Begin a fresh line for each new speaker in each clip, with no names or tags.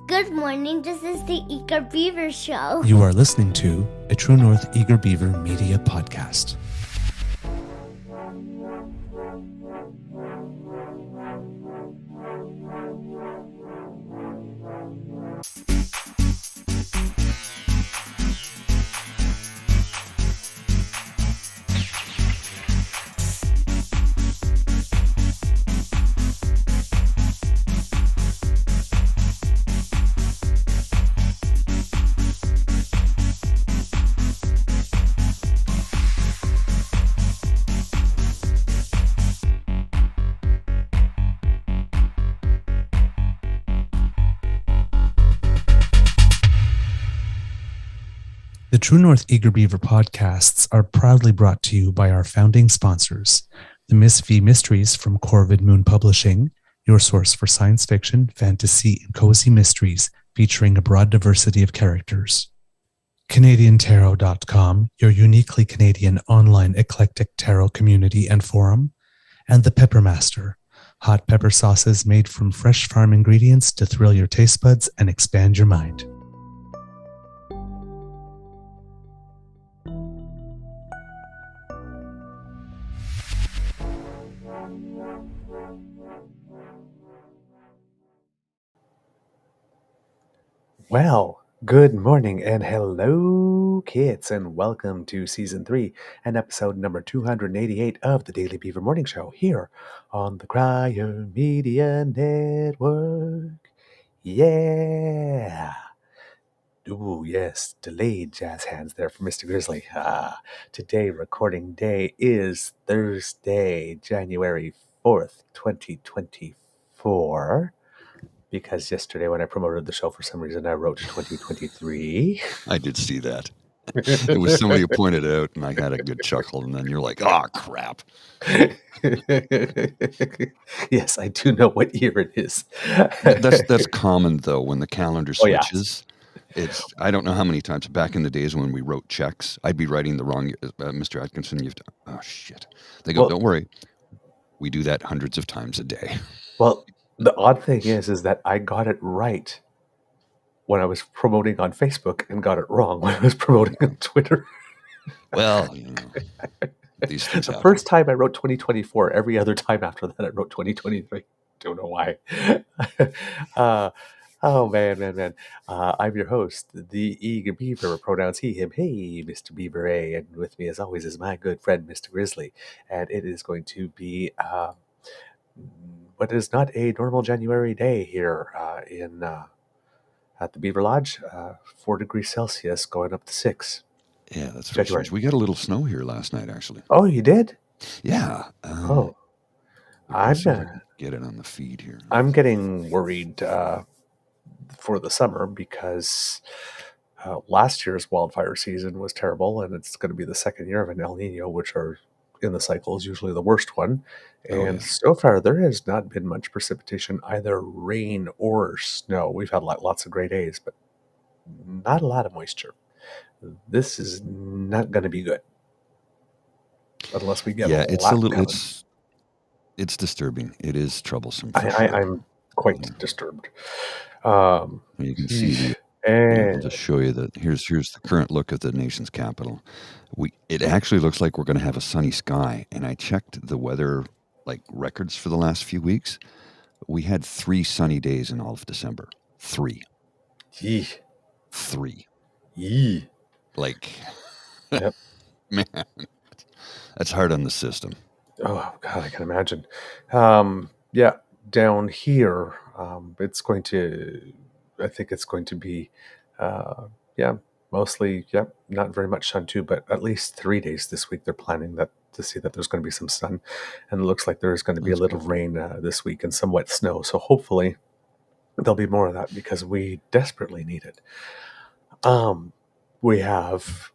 Good morning, this is the Eager Beaver Show.
You are listening to a True North Eager Beaver Media Podcast. The True North Eager Beaver podcasts are proudly brought to you by our founding sponsors, the Miss V Mysteries from Corvid Moon Publishing, your source for science fiction, fantasy, and cozy mysteries featuring a broad diversity of characters. CanadianTarot.com, your uniquely Canadian online eclectic tarot community and forum, and The Pepper Master, hot pepper sauces made from fresh farm ingredients to thrill your taste buds and expand your mind.
Well, good morning and hello, kids, and welcome to Season 3 and episode number 288 of the Daily Beaver Morning Show here on the Crier Media Network. Yeah! Ooh, yes, delayed jazz hands there for Mr. Grizzly. Today, recording day is Thursday, January 4th, 2024. Because yesterday when I promoted the show, for some reason, I wrote 2023.
I did see that. It was somebody who pointed it out, and I had a good chuckle, and then you're like, oh, crap.
Yes, I do know what year it is.
That's common, though, when the calendar switches.
Yeah.
I don't know how many times back in the days when we wrote checks, I'd be writing the wrong, Mr. Atkinson, oh, shit. They go, don't worry. We do that hundreds of times a day.
Well, the odd thing is that I got it right when I was promoting on Facebook and got it wrong when I was promoting on Twitter.
Well, these things
The
happen.
first time I wrote 2024, every other time after that I wrote 2023. Don't know why. Oh, man. I'm your host, the Eager Beaver, pronouns he, him, hey, Mr. Beaver A. And with me, as always, is my good friend, Mr. Grizzly. And it is going to be what is not a normal January day here at the Beaver Lodge, 4 degrees Celsius going up to 6.
Yeah, that's very strange. We got a little snow here last night, actually.
Oh, you did?
Yeah.
I'm
get it on the feed here.
I'm getting worried for the summer because last year's wildfire season was terrible, and it's going to be the second year of an El Nino, which are in the cycle is usually the worst one. And so far, there has not been much precipitation, either rain or snow. We've had lots of gray days, but not a lot of moisture. This is not going to be good unless we get
it's disturbing. It is troublesome.
I'm quite disturbed.
You can see I'll just show you that. Here's the current look at the nation's capital. It actually looks like we're going to have a sunny sky. And I checked the weather records for the last few weeks. We had 3 sunny days in all of December. 3.
Yee.
3.
Yee.
Yep. Man, that's hard on the system.
Oh God, I can imagine. Down here, I think it's going to be, mostly, not very much sun too, but at least 3 days this week they're planning to see that there's going to be some sun, and it looks like there's going to be a little rain this week and some wet snow. So hopefully there'll be more of that because we desperately need it. We have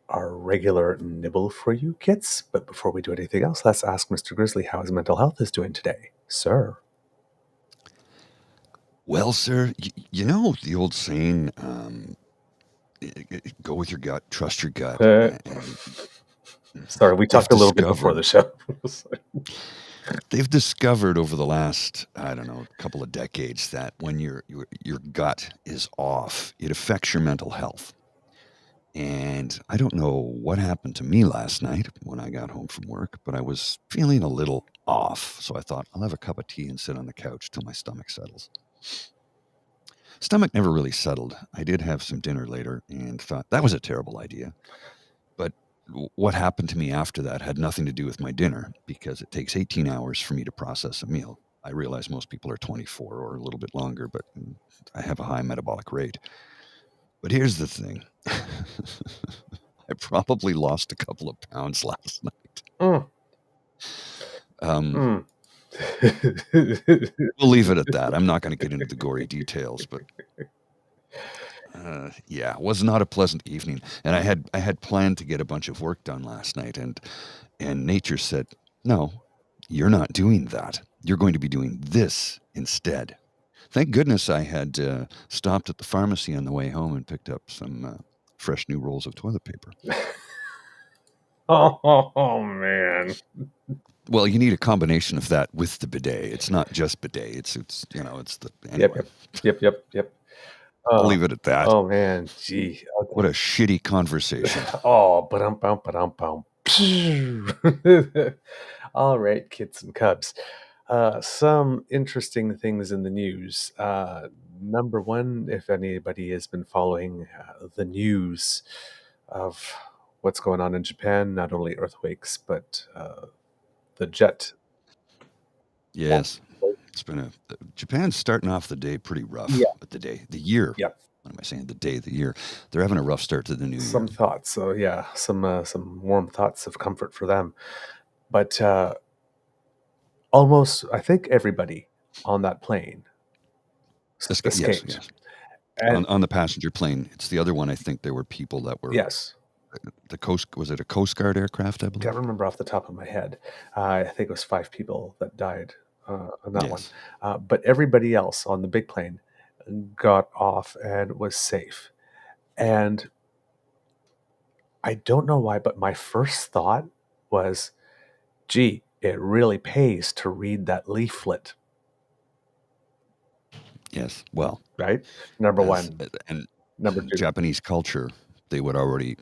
our regular nibble for you kids, but before we do anything else, let's ask Mr. Grizzly how his mental health is doing today, sir.
Well, sir, you know the old saying, go with your gut, trust your gut.
Sorry, we talked a little bit before the show.
They've discovered over the last, I don't know, couple of decades that when your gut is off, it affects your mental health. And I don't know what happened to me last night when I got home from work, but I was feeling a little off. So I thought, I'll have a cup of tea and sit on the couch till my stomach settles. Stomach never really settled. I did have some dinner later and thought that was a terrible idea. But what happened to me after that had nothing to do with my dinner, because it takes 18 hours for me to process a meal. I realize most people are 24 or a little bit longer, but I have a high metabolic rate. But here's the thing. I probably lost a couple of pounds last night. We'll leave it at that. I'm not going to get into the gory details, but yeah, it was not a pleasant evening. And I had planned to get a bunch of work done last night, and nature said, no, you're not doing that. You're going to be doing this instead. Thank goodness I had stopped at the pharmacy on the way home and picked up some fresh new rolls of toilet paper.
Oh, man.
Well, you need a combination of that with the bidet. It's not just bidet. It's the anyway.
Yep.
I'll leave it at that.
Oh, man. Gee. Okay.
What a shitty conversation.
Oh, ba-dum. All right, kids and cubs. Some interesting things in the news. Number one, if anybody has been following the news of what's going on in Japan, not only earthquakes, but the jet.
Yes. It's been Japan's starting off the day pretty rough.
Yeah.
The year.
Yep.
What am I saying? The day, the year. They're having a rough start to the new year.
Some thoughts. So yeah, some warm thoughts of comfort for them. But almost, I think everybody on that plane escaped.
Yes. And on the passenger plane. It's the other one. I think there were people that were.
Yes.
Was it a Coast Guard aircraft, I believe?
Can't remember off the top of my head. I think it was 5 people that died on that one. But everybody else on the big plane got off and was safe. And I don't know why, but my first thought was, gee, it really pays to read that leaflet.
Yes. Well.
Right? Number one.
And
number two.
Japanese culture, they would already...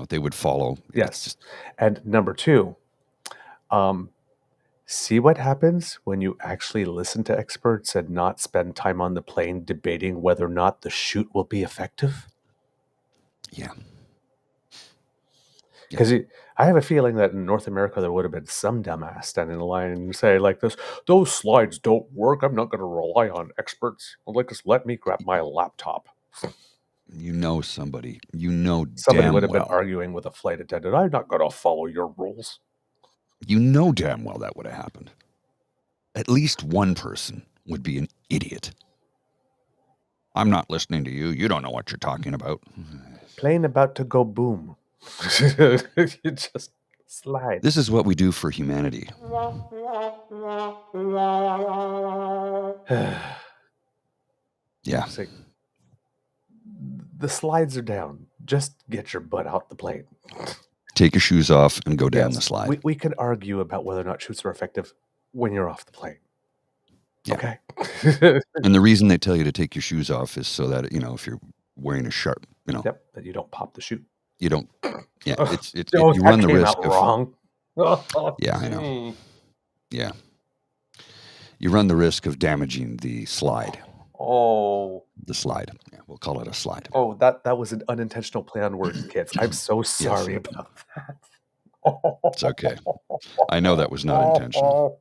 they would follow.
Yes. And number two, see what happens when you actually listen to experts and not spend time on the plane debating whether or not the shoot will be effective?
Yeah.
Because I have a feeling that in North America, there would have been some dumbass standing in line and say like this, those slides don't work. I'm not going to rely on experts. Just let me grab my laptop.
Somebody
would have been arguing with a flight attendant. I'm not going to follow your rules.
Damn well that would have happened. At least one person would be an idiot. I'm not listening to you. You don't know what you're talking about.
Plane about to go boom. You just slide.
This is what we do for humanity. Yeah.
So, the slides are down. Just get your butt out the plane.
Take your shoes off and go down the slide.
We can argue about whether or not shoots are effective when you're off the plane. Yeah. Okay.
And the reason they tell you to take your shoes off is so that, if you're wearing a sharp,
Yep, that you don't pop the chute.
You don't. Yeah, you run the risk of...
wrong.
Yeah, I know. Yeah. You run the risk of damaging the slide.
Oh.
The slide. Yeah, we'll call it a slide.
Oh, that was an unintentional play on words, kids. I'm so sorry about that.
It's okay. I know that was not intentional.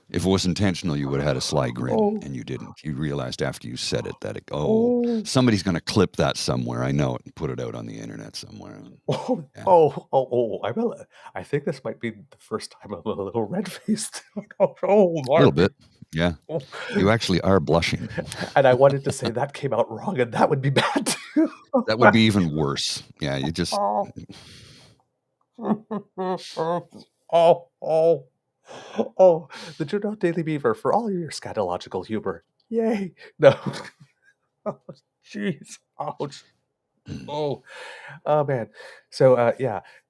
If it was intentional, you would have had a sly grin, and you didn't. You realized after you said it that, somebody's going to clip that somewhere. I know it and put it out on the internet somewhere.
I think this might be the first time I'm a little red-faced.
A little bit, yeah. You actually are blushing.
And I wanted to say that came out wrong, and that would be bad too.
That would be even worse. Yeah, you just...
Oh, the Juno Daily Beaver for all your scatological humor. Yay. No. Oh, jeez. Ouch. Oh, man. So,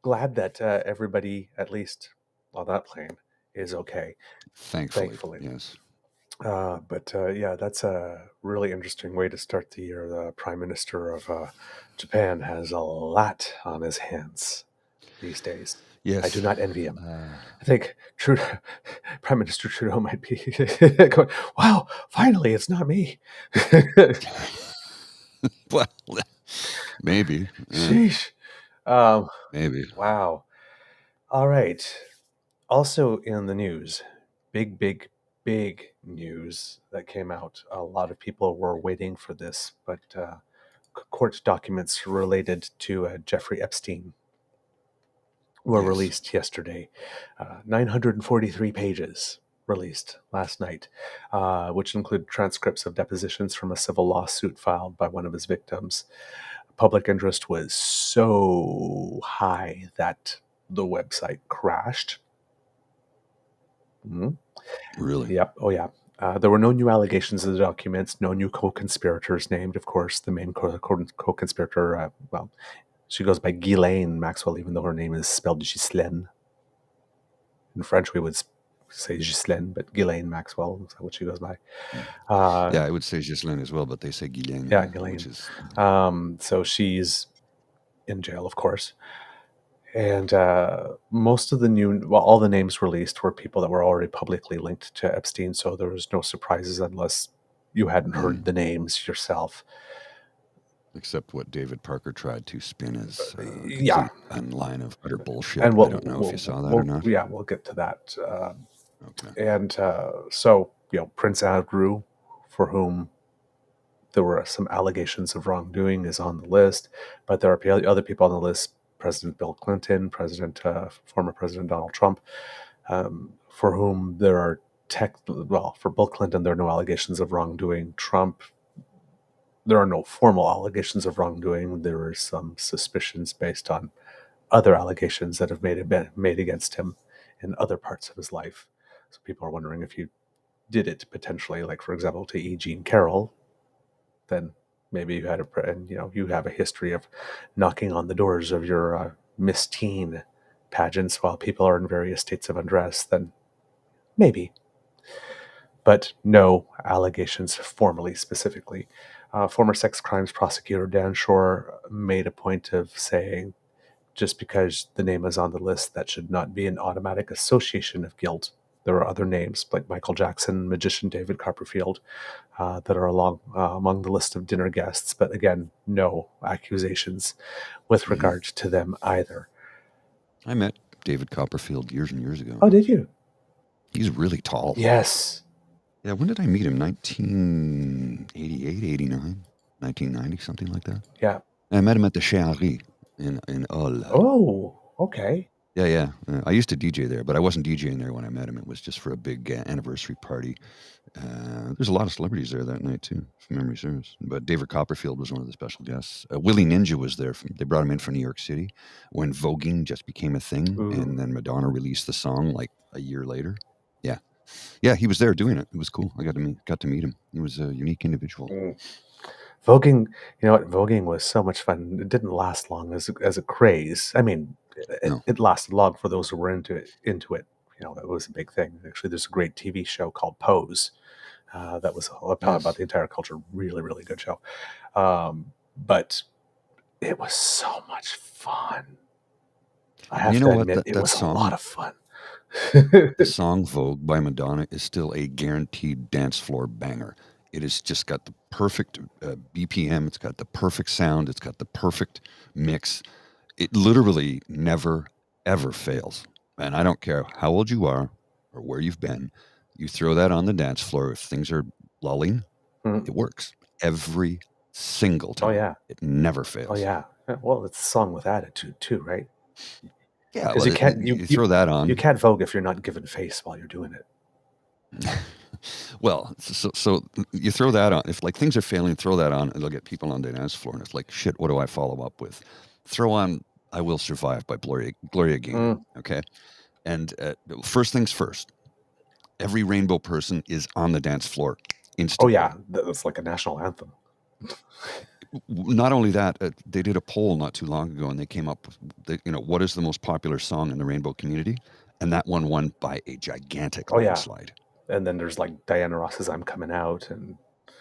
glad that everybody, at least on that plane, is okay.
Thankfully. Yes.
But that's a really interesting way to start the year. The Prime Minister of Japan has a lot on his hands these days.
Yes.
I do not envy him. I think Prime Minister Trudeau might be going, wow, finally, it's not me.
Well, maybe.
Sheesh.
Maybe.
Wow. All right. Also in the news, big news that came out. A lot of people were waiting for this, but court documents related to Jeffrey Epstein were released yesterday. 943 pages released last night, which include transcripts of depositions from a civil lawsuit filed by one of his victims. Public interest was so high that the website crashed. Mm-hmm.
Really?
Yep. Oh, yeah. There were no new allegations in the documents, no new co-conspirators named. Of course, the main co-conspirator, she goes by Ghislaine Maxwell, even though her name is spelled Ghislaine. In French, we would say Ghislaine, but Ghislaine Maxwell is what she goes by.
I would say Ghislaine as well, but they say Ghislaine.
Yeah, Ghislaine. So she's in jail, of course. And most of all the names released were people that were already publicly linked to Epstein, so there was no surprises unless you hadn't heard the names yourself.
Except what David Parker tried to spin as a line of utter bullshit.
And
I don't know if you saw that or not.
Yeah, we'll get to that.
Okay.
And so, Prince Andrew, for whom there were some allegations of wrongdoing, is on the list, but there are other people on the list. President Bill Clinton, former President Donald Trump, for whom there are for Bill Clinton, there are no allegations of wrongdoing. Trump, there are no formal allegations of wrongdoing. There are some suspicions based on other allegations that have been made against him in other parts of his life. So people are wondering if you did it potentially, like, for example, to E. Jean Carroll, then maybe you had you have a history of knocking on the doors of your Miss Teen pageants while people are in various states of undress, then maybe. But no allegations formally, specifically. Former sex crimes prosecutor Dan Shore made a point of saying, just because the name is on the list, that should not be an automatic association of guilt. There are other names like Michael Jackson, magician David Copperfield, that are among the list of dinner guests. But again, no accusations with regard to them either.
I met David Copperfield years and years ago.
Oh, did you?
He's really tall.
Yes.
Yeah, when did I meet him? 1988, 89, 1990, something like that.
Yeah.
I met him at the Chérie in Hull.
Oh, okay.
Yeah. I used to DJ there, but I wasn't DJing there when I met him. It was just for a big anniversary party. There's a lot of celebrities there that night, too, if memory serves. But David Copperfield was one of the special guests. Willie Ninja was there. They brought him in from New York City when voguing just became a thing. Ooh. And then Madonna released the song like a year later. Yeah, he was there doing it. It was cool. I got to meet him. He was a unique individual.
Voguing, voguing was so much fun. It didn't last long as a craze. I mean, it lasted long for those who were into it. It was a big thing. Actually, there's a great TV show called Pose that was about the entire culture. Really, really good show. But it was so much fun. I have to admit, it was a lot of fun.
The song Vogue by Madonna is still a guaranteed dance floor banger. It has just got the perfect BPM. It's got the perfect sound. It's got the perfect mix. It literally never, ever fails. And I don't care how old you are or where you've been. You throw that on the dance floor. If things are lulling, it works every single time.
Oh, yeah.
It never fails.
Oh, yeah. Well, it's a song with attitude, too, right?
Yeah,
because
you throw that on.
You can't Vogue if you're not giving face while you're doing it.
Well, so you throw that on. If like things are failing, throw that on, and they'll get people on the dance floor. And it's like, shit, what do I follow up with? Throw on "I Will Survive" by Gloria Gaynor. Okay, and first things first. Every rainbow person is on the dance floor instantly.
Oh yeah, that's like a national anthem.
Not only that, they did a poll not too long ago, and they came up with, what is the most popular song in the rainbow community? And that one won by a gigantic
Oh, yeah.
landslide.
And then there's like Diana Ross's "I'm Coming Out," and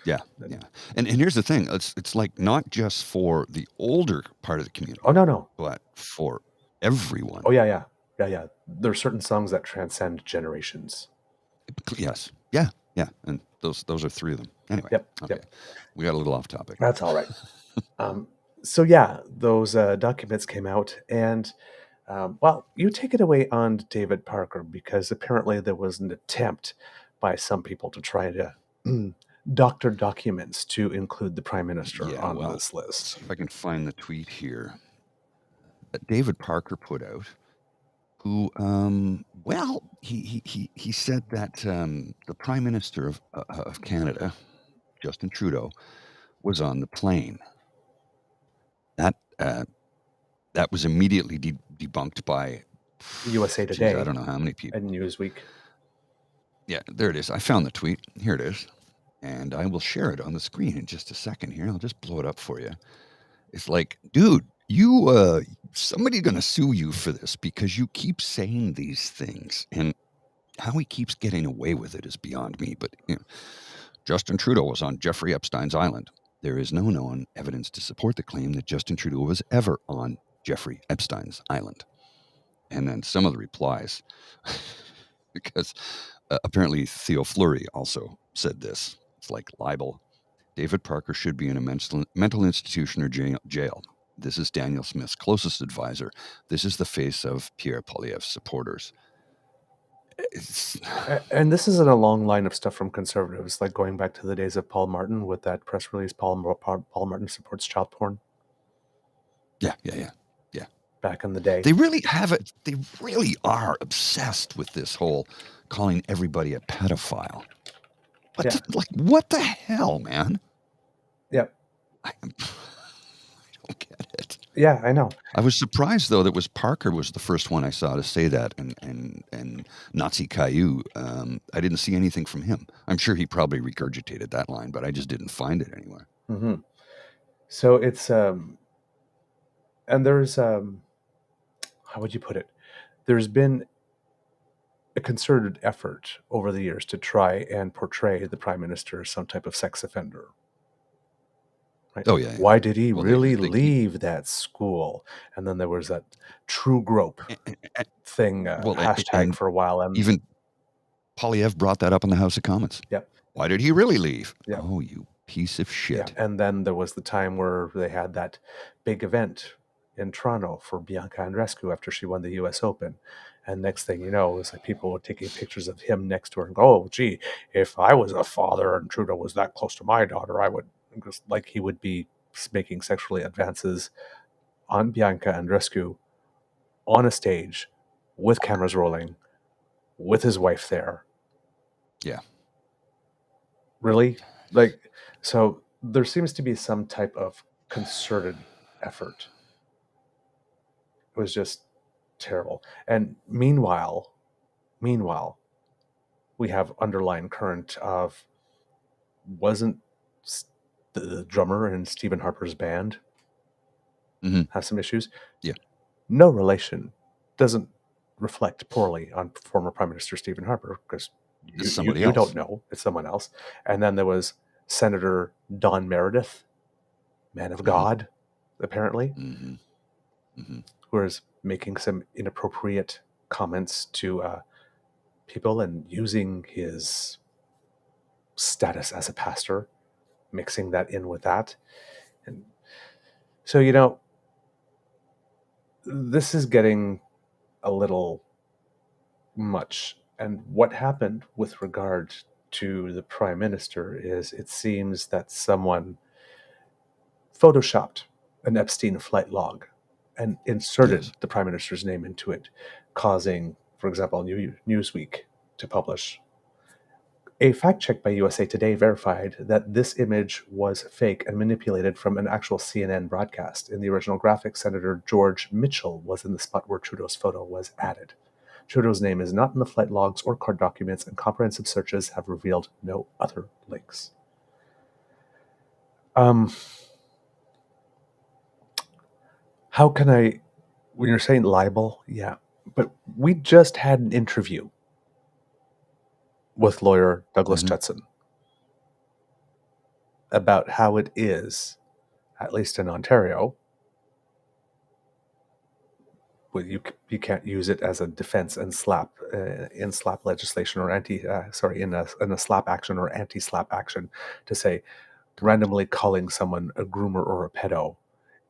Yeah. And here's the thing: it's like not just for the older part of the community.
Oh, no,
but for everyone.
Oh, yeah. There are certain songs that transcend generations.
Yes. Yeah. And those are three of them. Anyway.
Yep.
We got a little off topic.
That's all right. So yeah, those documents came out, and well, you take it away on David Parker, because apparently there was an attempt by some people to try to doctor documents to include the Prime Minister on this list.
If I can find the tweet here that David Parker put out, who, he said that the Prime Minister of Canada, Justin Trudeau, was on the plane. That was immediately debunked by
USA Today.
I don't know how many people.
And Newsweek.
Yeah, there it is. I found the tweet. Here it is. And I will share it on the screen in just a second here. I'll just blow it up for you. It's like, dude, somebody's going to sue you for this because you keep saying these things. And how he keeps getting away with it is beyond me. But Justin Trudeau was on Jeffrey Epstein's island. There is no known evidence to support the claim that Justin Trudeau was ever on Jeffrey Epstein's island. And then some of the replies, because apparently Theo Fleury also said this. It's like libel. David Parker should be in a mental institution or jail. This is Daniel Smith's closest advisor. This is the face of Pierre Poilievre's supporters.
And this isn't a long line of stuff from conservatives, like going back to the days of Paul Martin with that press release, Paul Martin supports child porn.
Yeah.
Back in the day.
They really have it. They really are obsessed with this whole calling everybody a pedophile. But what the hell, man?
Yep.
I don't get it.
Yeah, I know.
I was surprised, though, that Parker was the first one I saw to say that, and Nazi Caillou. I didn't see anything from him. I'm sure he probably regurgitated that line, but I just didn't find it anywhere.
Mm-hmm. So it's and there's how would you put it? There's been a concerted effort over the years to try and portray the Prime Minister as some type of sex offender. Right?
Oh, yeah.
Why did he really leave that school? And then there was that true grope thing, hashtag for a while. And
even Poilievre brought that up in the House of Commons.
Yep.
Why did he really leave?
Yep.
Oh, you piece of shit.
Yeah. And then there was the time where they had that big event in Toronto for Bianca Andreescu after she won the U.S. Open. And next thing you know, it was like people were taking pictures of him next to her and go, oh, gee, if I was a father and Trudeau was that close to my daughter, I would, like he would be making sexually advances on Bianca Andreescu on a stage with cameras rolling, with his wife there.
Yeah.
Really? Like, so there seems to be some type of concerted effort. It was just terrible. And meanwhile, we have underlying current of, wasn't the drummer in Stephen Harper's band have some issues?
Yeah.
No relation. Doesn't reflect poorly on former Prime Minister Stephen Harper, because you don't know. It's someone else. And then there was Senator Don Meredith, man of God, apparently, who is making some inappropriate comments to people and using his status as a pastor, mixing that in with that. And so, this is getting a little much. And what happened with regard to the Prime Minister is, it seems that someone photoshopped an Epstein flight log and inserted the Prime Minister's name into it, causing, for example, Newsweek to publish. A fact check by USA Today verified that this image was fake and manipulated from an actual CNN broadcast. In the original graphic, Senator George Mitchell was in the spot where Trudeau's photo was added. Trudeau's name is not in the flight logs or court documents, and comprehensive searches have revealed no other links. How can I, when you're saying libel, yeah, But we just had an interview with lawyer Douglas Judson about how it is, at least in Ontario, you can't use it as a defense in slap legislation or in a slap action or anti-slap action to say randomly calling someone a groomer or a pedo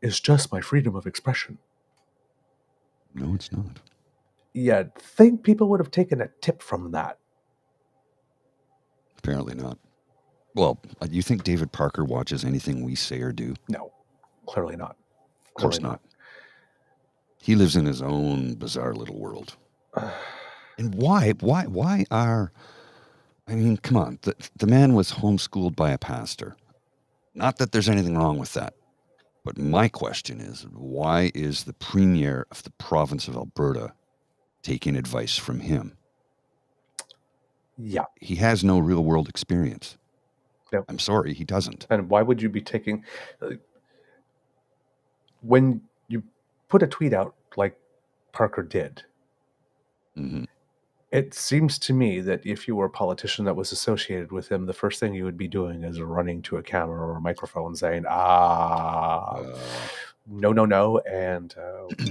is just my freedom of expression.
No, it's not.
You'd think people would have taken a tip from that.
Apparently not. Well, you think David Parker watches anything we say or do?
No, clearly not.
Of course not. He lives in his own bizarre little world. And why are... I mean, come on. The man was homeschooled by a pastor. Not that there's anything wrong with that. But my question is, why is the premier of the province of Alberta taking advice from him?
Yeah.
He has no real world experience.
No.
I'm sorry, he doesn't.
And why would you be taking... when you put a tweet out like Parker did, it seems to me that if you were a politician that was associated with him, the first thing you would be doing is running to a camera or a microphone saying, no, and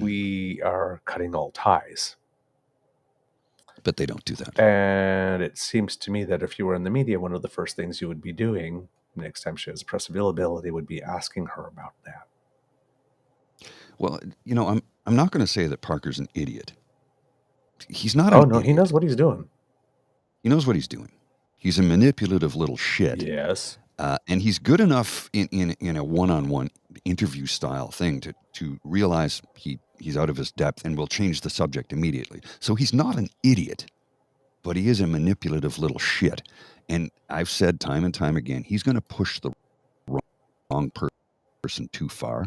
we are cutting all ties.
But they don't do that.
And it seems to me that if you were in the media, one of the first things you would be doing next time she has press availability would be asking her about that.
Well, I'm not going to say that Parker's an idiot. He's not.
He knows what he's doing.
He knows what he's doing. He's a manipulative little shit.
Yes.
And he's good enough in a one-on-one interview style thing to realize he's out of his depth and will change the subject immediately. So he's not an idiot, but he is a manipulative little shit. And I've said time and time again, he's going to push the wrong person too far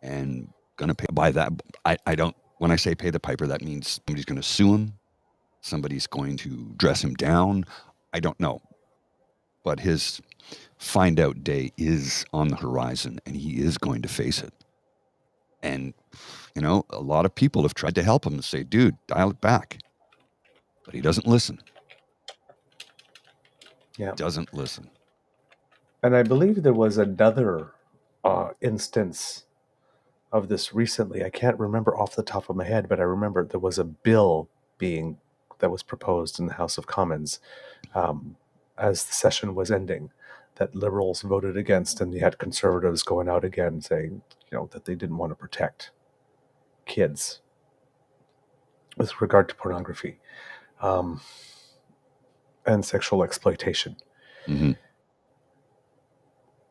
and going to pay by that. I don't, when I say pay the piper, that means somebody's going to sue him. Somebody's going to dress him down. I don't know. But his find out day is on the horizon and he is going to face it. And, a lot of people have tried to help him and say, dude, dial it back. But he doesn't listen.
Yeah.
He doesn't listen.
And I believe there was another instance of this recently. I can't remember off the top of my head, but I remember there was a bill that was proposed in the House of Commons as the session was ending that Liberals voted against, and you had Conservatives going out again saying, that they didn't want to protect kids with regard to pornography and sexual exploitation.
Mm-hmm.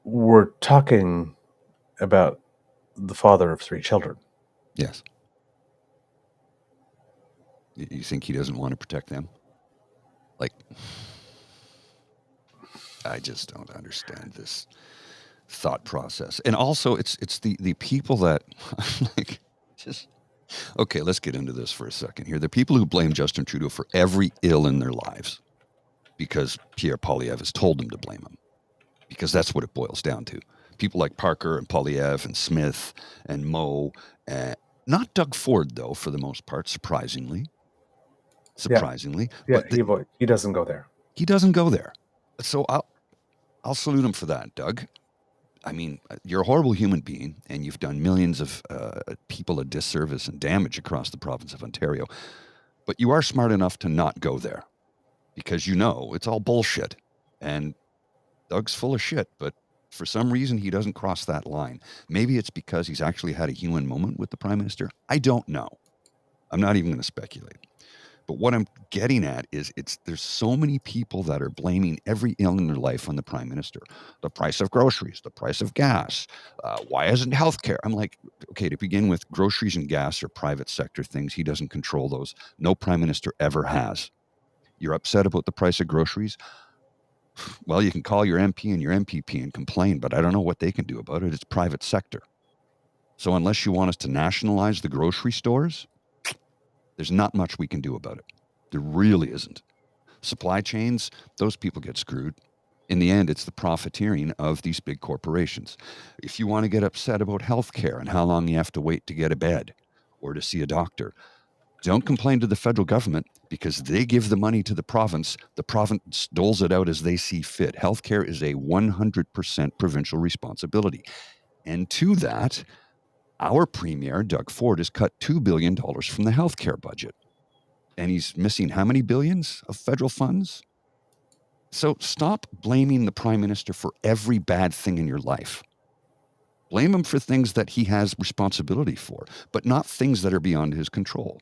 We're talking about the father of 3 children.
Yes. You think he doesn't want to protect them? I just don't understand this thought process. And also, it's the people that, okay, let's get into this for a second here. The people who blame Justin Trudeau for every ill in their lives because Pierre Poilievre has told them to blame him. Because that's what it boils down to. People like Parker and Poilievre and Smith and Moe. Not Doug Ford, though, for the most part, surprisingly.
Yeah, but he doesn't go there.
He doesn't go there. So I'll salute him for that, Doug. I mean, you're a horrible human being, and you've done millions of people a disservice and damage across the province of Ontario. But you are smart enough to not go there because it's all bullshit. And Doug's full of shit, but for some reason he doesn't cross that line. Maybe it's because he's actually had a human moment with the Prime Minister. I don't know. I'm not even going to speculate. But what I'm getting at is there's so many people that are blaming every ill in their life on the Prime Minister. The price of groceries, the price of gas, why isn't healthcare? I'm like, okay, to begin with, groceries and gas are private sector things. He doesn't control those. No Prime Minister ever has. You're upset about the price of groceries? Well, you can call your MP and your MPP and complain, but I don't know what they can do about it. It's private sector. So unless you want us to nationalize the grocery stores, there's not much we can do about it. There really isn't. Supply chains, those people get screwed. In the end, it's the profiteering of these big corporations. If you want to get upset about healthcare and how long you have to wait to get a bed or to see a doctor, Don't complain to the federal government because they give the money to the province. The province doles it out as they see fit. Healthcare is a 100% provincial responsibility. And to that, our premier, Doug Ford, has cut $2 billion from the healthcare budget. And he's missing how many billions of federal funds? So stop blaming the prime minister for every bad thing in your life. Blame him for things that he has responsibility for, but not things that are beyond his control,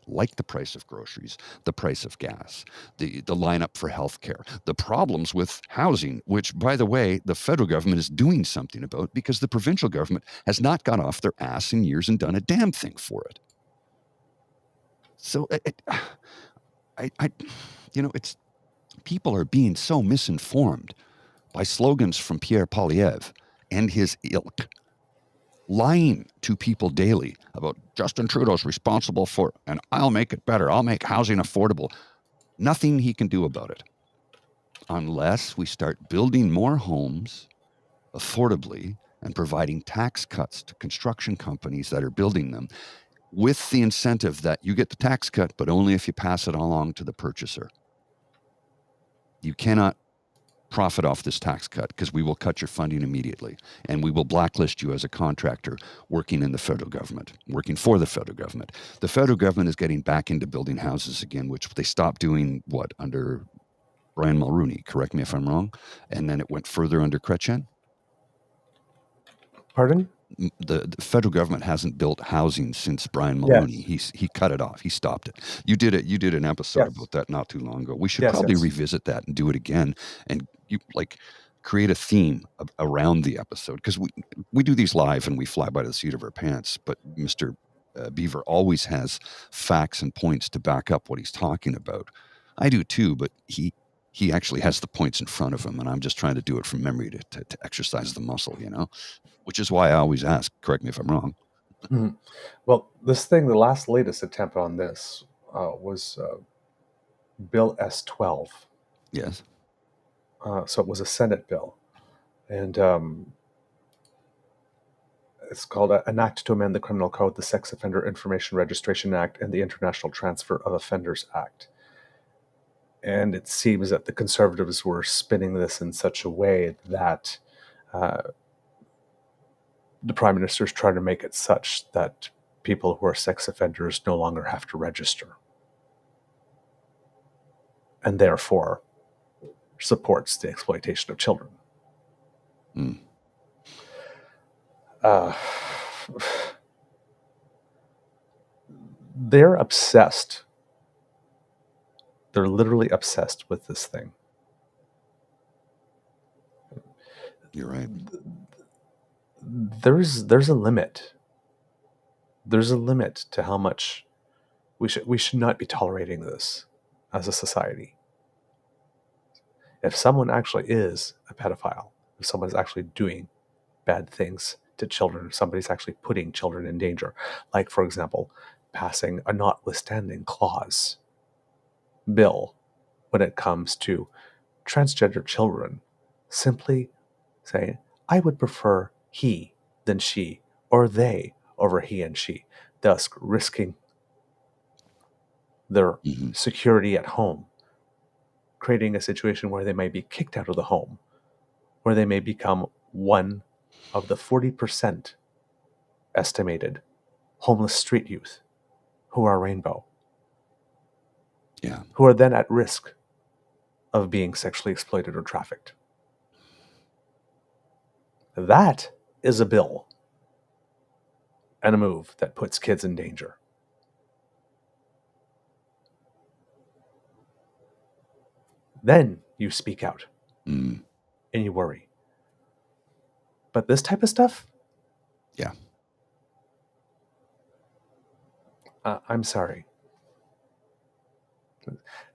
like the price of groceries, the price of gas, the lineup for healthcare, the problems with housing, which, by the way, the federal government is doing something about because the provincial government has not got off their ass in years and done a damn thing for it. So, it's people are being so misinformed by slogans from Pierre Poilievre and his ilk, lying to people daily about Justin Trudeau's responsible for, and I'll make it better. I'll make housing affordable. Nothing he can do about it unless we start building more homes affordably and providing tax cuts to construction companies that are building them with the incentive that you get the tax cut, but only if you pass it along to the purchaser. You cannot profit off this tax cut because we will cut your funding immediately and we will blacklist you as a contractor working in the federal government, working for the federal government. The federal government is getting back into building houses again, which they stopped doing, under Brian Mulroney, correct me if I'm wrong, and then it went further under Chrétien.
Pardon?
The federal government hasn't built housing since Brian Mulroney. Yes. He cut it off. He stopped it. You did an episode about that not too long ago. We should probably revisit that and do it again. And you create a theme around the episode because we do these live and we fly by the seat of our pants. But Mr. Beaver always has facts and points to back up what he's talking about. I do too, but he actually has the points in front of him, and I'm just trying to do it from memory to exercise the muscle, which is why I always ask, correct me if I'm wrong.
Mm-hmm. Well, the latest attempt on this was Bill S-12.
Yes.
So it was a Senate bill. And it's called an Act to Amend the Criminal Code, the Sex Offender Information Registration Act, and the International Transfer of Offenders Act. And it seems that the Conservatives were spinning this in such a way that the Prime Minister is trying to make it such that people who are sex offenders no longer have to register. And therefore supports the exploitation of children.
Mm.
They're obsessed. They're literally obsessed with this thing.
You're right.
There's a limit. There's a limit to how much we should not be tolerating this as a society. If someone actually is a pedophile, if someone's actually doing bad things to children, if somebody's actually putting children in danger, like, for example, passing a notwithstanding clause bill when it comes to transgender children, simply saying, I would prefer he than she, or they over he and she, thus risking their security at home, creating a situation where they may be kicked out of the home, where they may become one of the 40% estimated homeless street youth who are rainbow, who are then at risk of being sexually exploited or trafficked. That is a bill and a move that puts kids in danger. Then you speak out and you worry. But this type of stuff?
Yeah.
I'm sorry.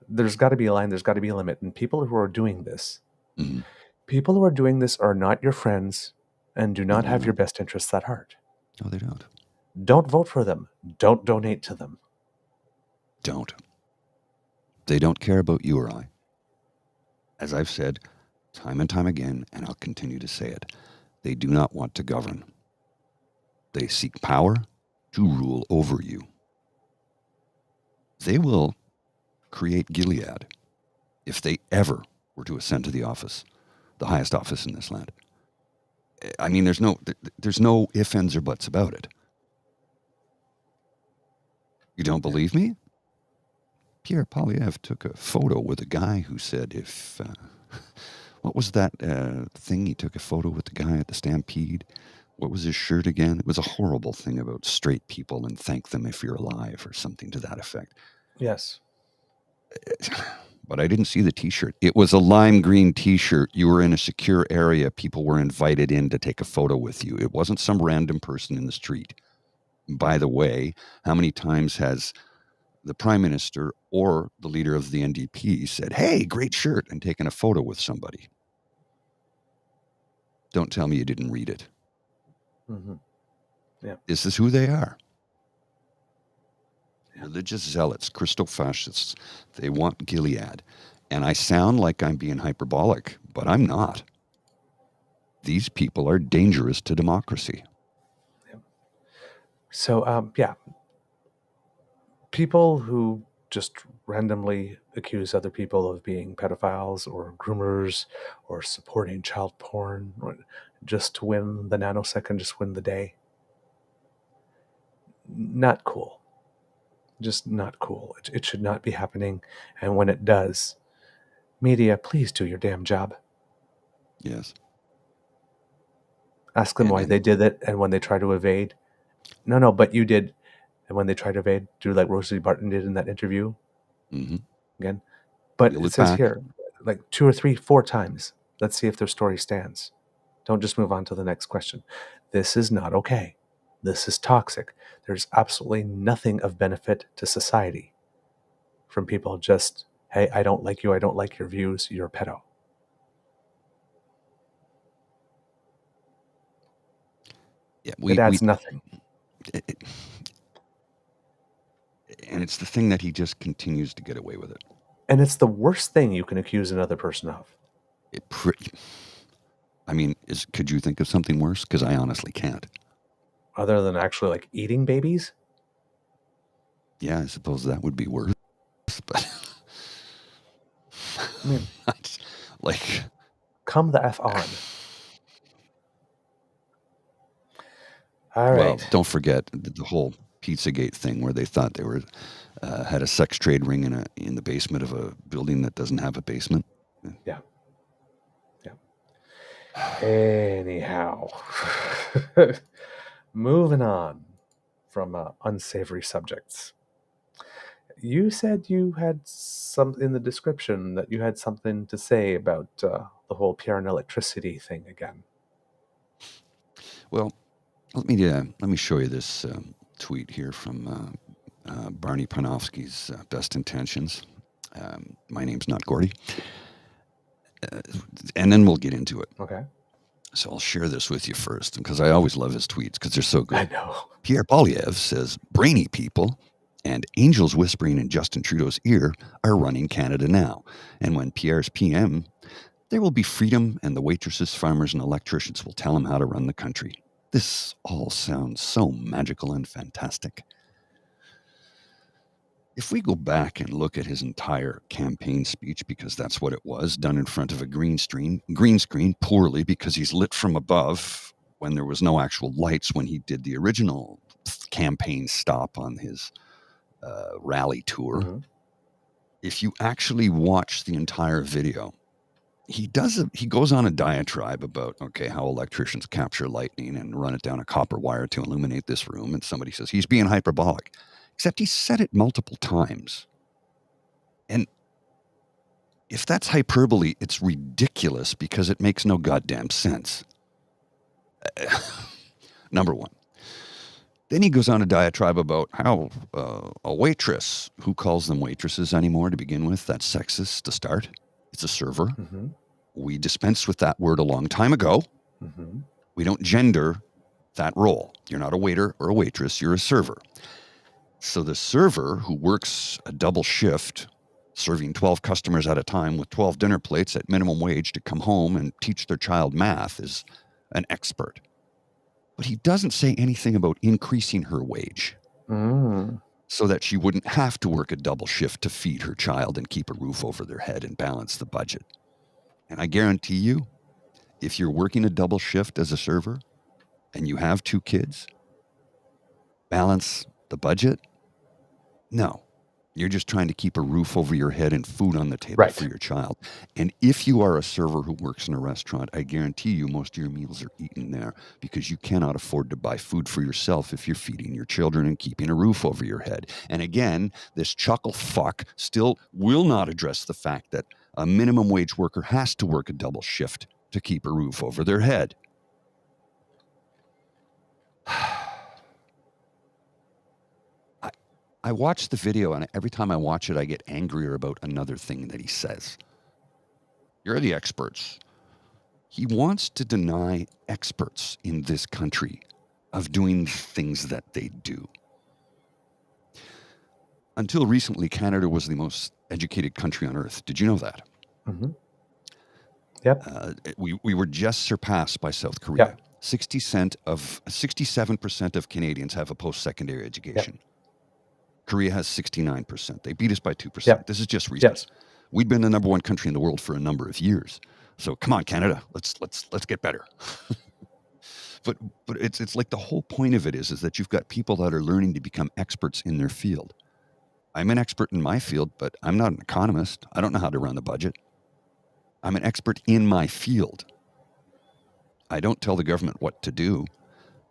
There's got to be a line, there's got to be a limit. And people who are doing this, people who are doing this are not your friends and do not have your best interests at heart.
No, they don't.
Don't vote for them. Don't donate to them.
Don't. They don't care about you or I. As I've said time and time again, and I'll continue to say it, they do not want to govern. They seek power to rule over you. they will create Gilead if they ever were to ascend to the office, the highest office in this land. I mean, there's no ifs, ands, or buts about it. You don't believe me? Pierre Poilievre took a photo with a guy who said if, what was that thing? He took a photo with the guy at the Stampede. What was his shirt again? It was a horrible thing about straight people and thank them if you're alive or something to that effect.
Yes.
But I didn't see the T-shirt. It was a lime green T-shirt. You were in a secure area. People were invited in to take a photo with you. It wasn't some random person in the street. By the way, how many times has the Prime Minister or the leader of the NDP said, hey, great shirt, and taken a photo with somebody? Don't tell me you didn't read it.
Mm-hmm. Yeah.
This is who they are. Religious zealots, Christo-fascists. They want Gilead. And I sound like I'm being hyperbolic, but I'm not. These people are dangerous to democracy.
Yeah. So, people who just randomly accuse other people of being pedophiles or groomers or supporting child porn just to win the nanosecond, just win the day. Not cool. Just not cool. It should not be happening. And when it does, media, please do your damn job.
Yes.
Ask them why they did it, and when they try to evade, no, but you did. And when they try to evade, do like Rosalie Barton did in that interview.
Mm-hmm.
Again. But
Reel
it says
back.
here, like 2 or 3, 4 times. Let's see if their story stands. Don't just move on to the next question. This is not okay. This is toxic. There's absolutely nothing of benefit to society from people just, hey, I don't like you, I don't like your views, you're a pedo.
Yeah,
it adds nothing.
And it's the thing that he just continues to get away with it.
And it's the worst thing you can accuse another person of.
Could you think of something worse? Because I honestly can't.
Other than actually like eating babies?
Yeah, I suppose that would be worse. But
I mean,
like,
come the F on. All right.
Well, don't forget the whole Pizzagate thing where they thought they were had a sex trade ring in the basement of a building that doesn't have a basement.
Yeah. Anyhow, moving on from unsavory subjects. You said you had some in the description that you had something to say about the whole PR and electricity thing again.
Well, let me show you this tweet here from Barney Panofsky's Best Intentions. My name's not Gordy. And then we'll get into it.
Okay.
So I'll share this with you first, because I always love his tweets because they're so good.
I know.
Pierre Poilievre says, brainy people and angels whispering in Justin Trudeau's ear are running Canada now. And when Pierre's PM, there will be freedom, and the waitresses, farmers, and electricians will tell him how to run the country. This all sounds so magical and fantastic. If we go back and look at his entire campaign speech, because that's what it was, done in front of a green screen poorly because he's lit from above when there was no actual lights when he did the original campaign stop on his rally tour. Mm-hmm. If you actually watch the entire video, he goes on a diatribe about, how electricians capture lightning and run it down a copper wire to illuminate this room. And somebody says he's being hyperbolic. Except he said it multiple times. And if that's hyperbole, it's ridiculous because it makes no goddamn sense. Number one. Then he goes on a diatribe about how a waitress, who calls them waitresses anymore to begin with, that's sexist to start. It's a server. Mm-hmm. We dispensed with that word a long time ago. Mm-hmm. We don't gender that role. You're not a waiter or a waitress, you're a server. So the server who works a double shift, serving 12 customers at a time with 12 dinner plates at minimum wage to come home and teach their child math is an expert. But he doesn't say anything about increasing her wage. Mm. so that she wouldn't have to work a double shift to feed her child and keep a roof over their head and balance the budget. And I guarantee you, if you're working a double shift as a server and you have 2 kids, balance the budget? No. You're just trying to keep a roof over your head and food on the table for your child. And if you are a server who works in a restaurant, I guarantee you most of your meals are eaten there because you cannot afford to buy food for yourself if you're feeding your children and keeping a roof over your head. And again, this chuckle fuck still will not address the fact that a minimum wage worker has to work a double shift to keep a roof over their head. I watch the video, and every time I watch it, I get angrier about another thing that he says. You're the experts. He wants to deny experts in this country of doing things that they do. Until recently, Canada was the most educated country on earth. Did you know that?
Mm-hmm. Yep.
We were just surpassed by South Korea.
Yep.
67% of Canadians have a post-secondary education. Yep. Korea has 69%. They beat us by 2%. Yep. This is just recent. Yes. We've been the number 1 country in the world for a number of years. So come on, Canada, let's get better. but it's like the whole point of it is that you've got people that are learning to become experts in their field. I'm an expert in my field, but I'm not an economist. I don't know how to run the budget. I'm an expert in my field. I don't tell the government what to do,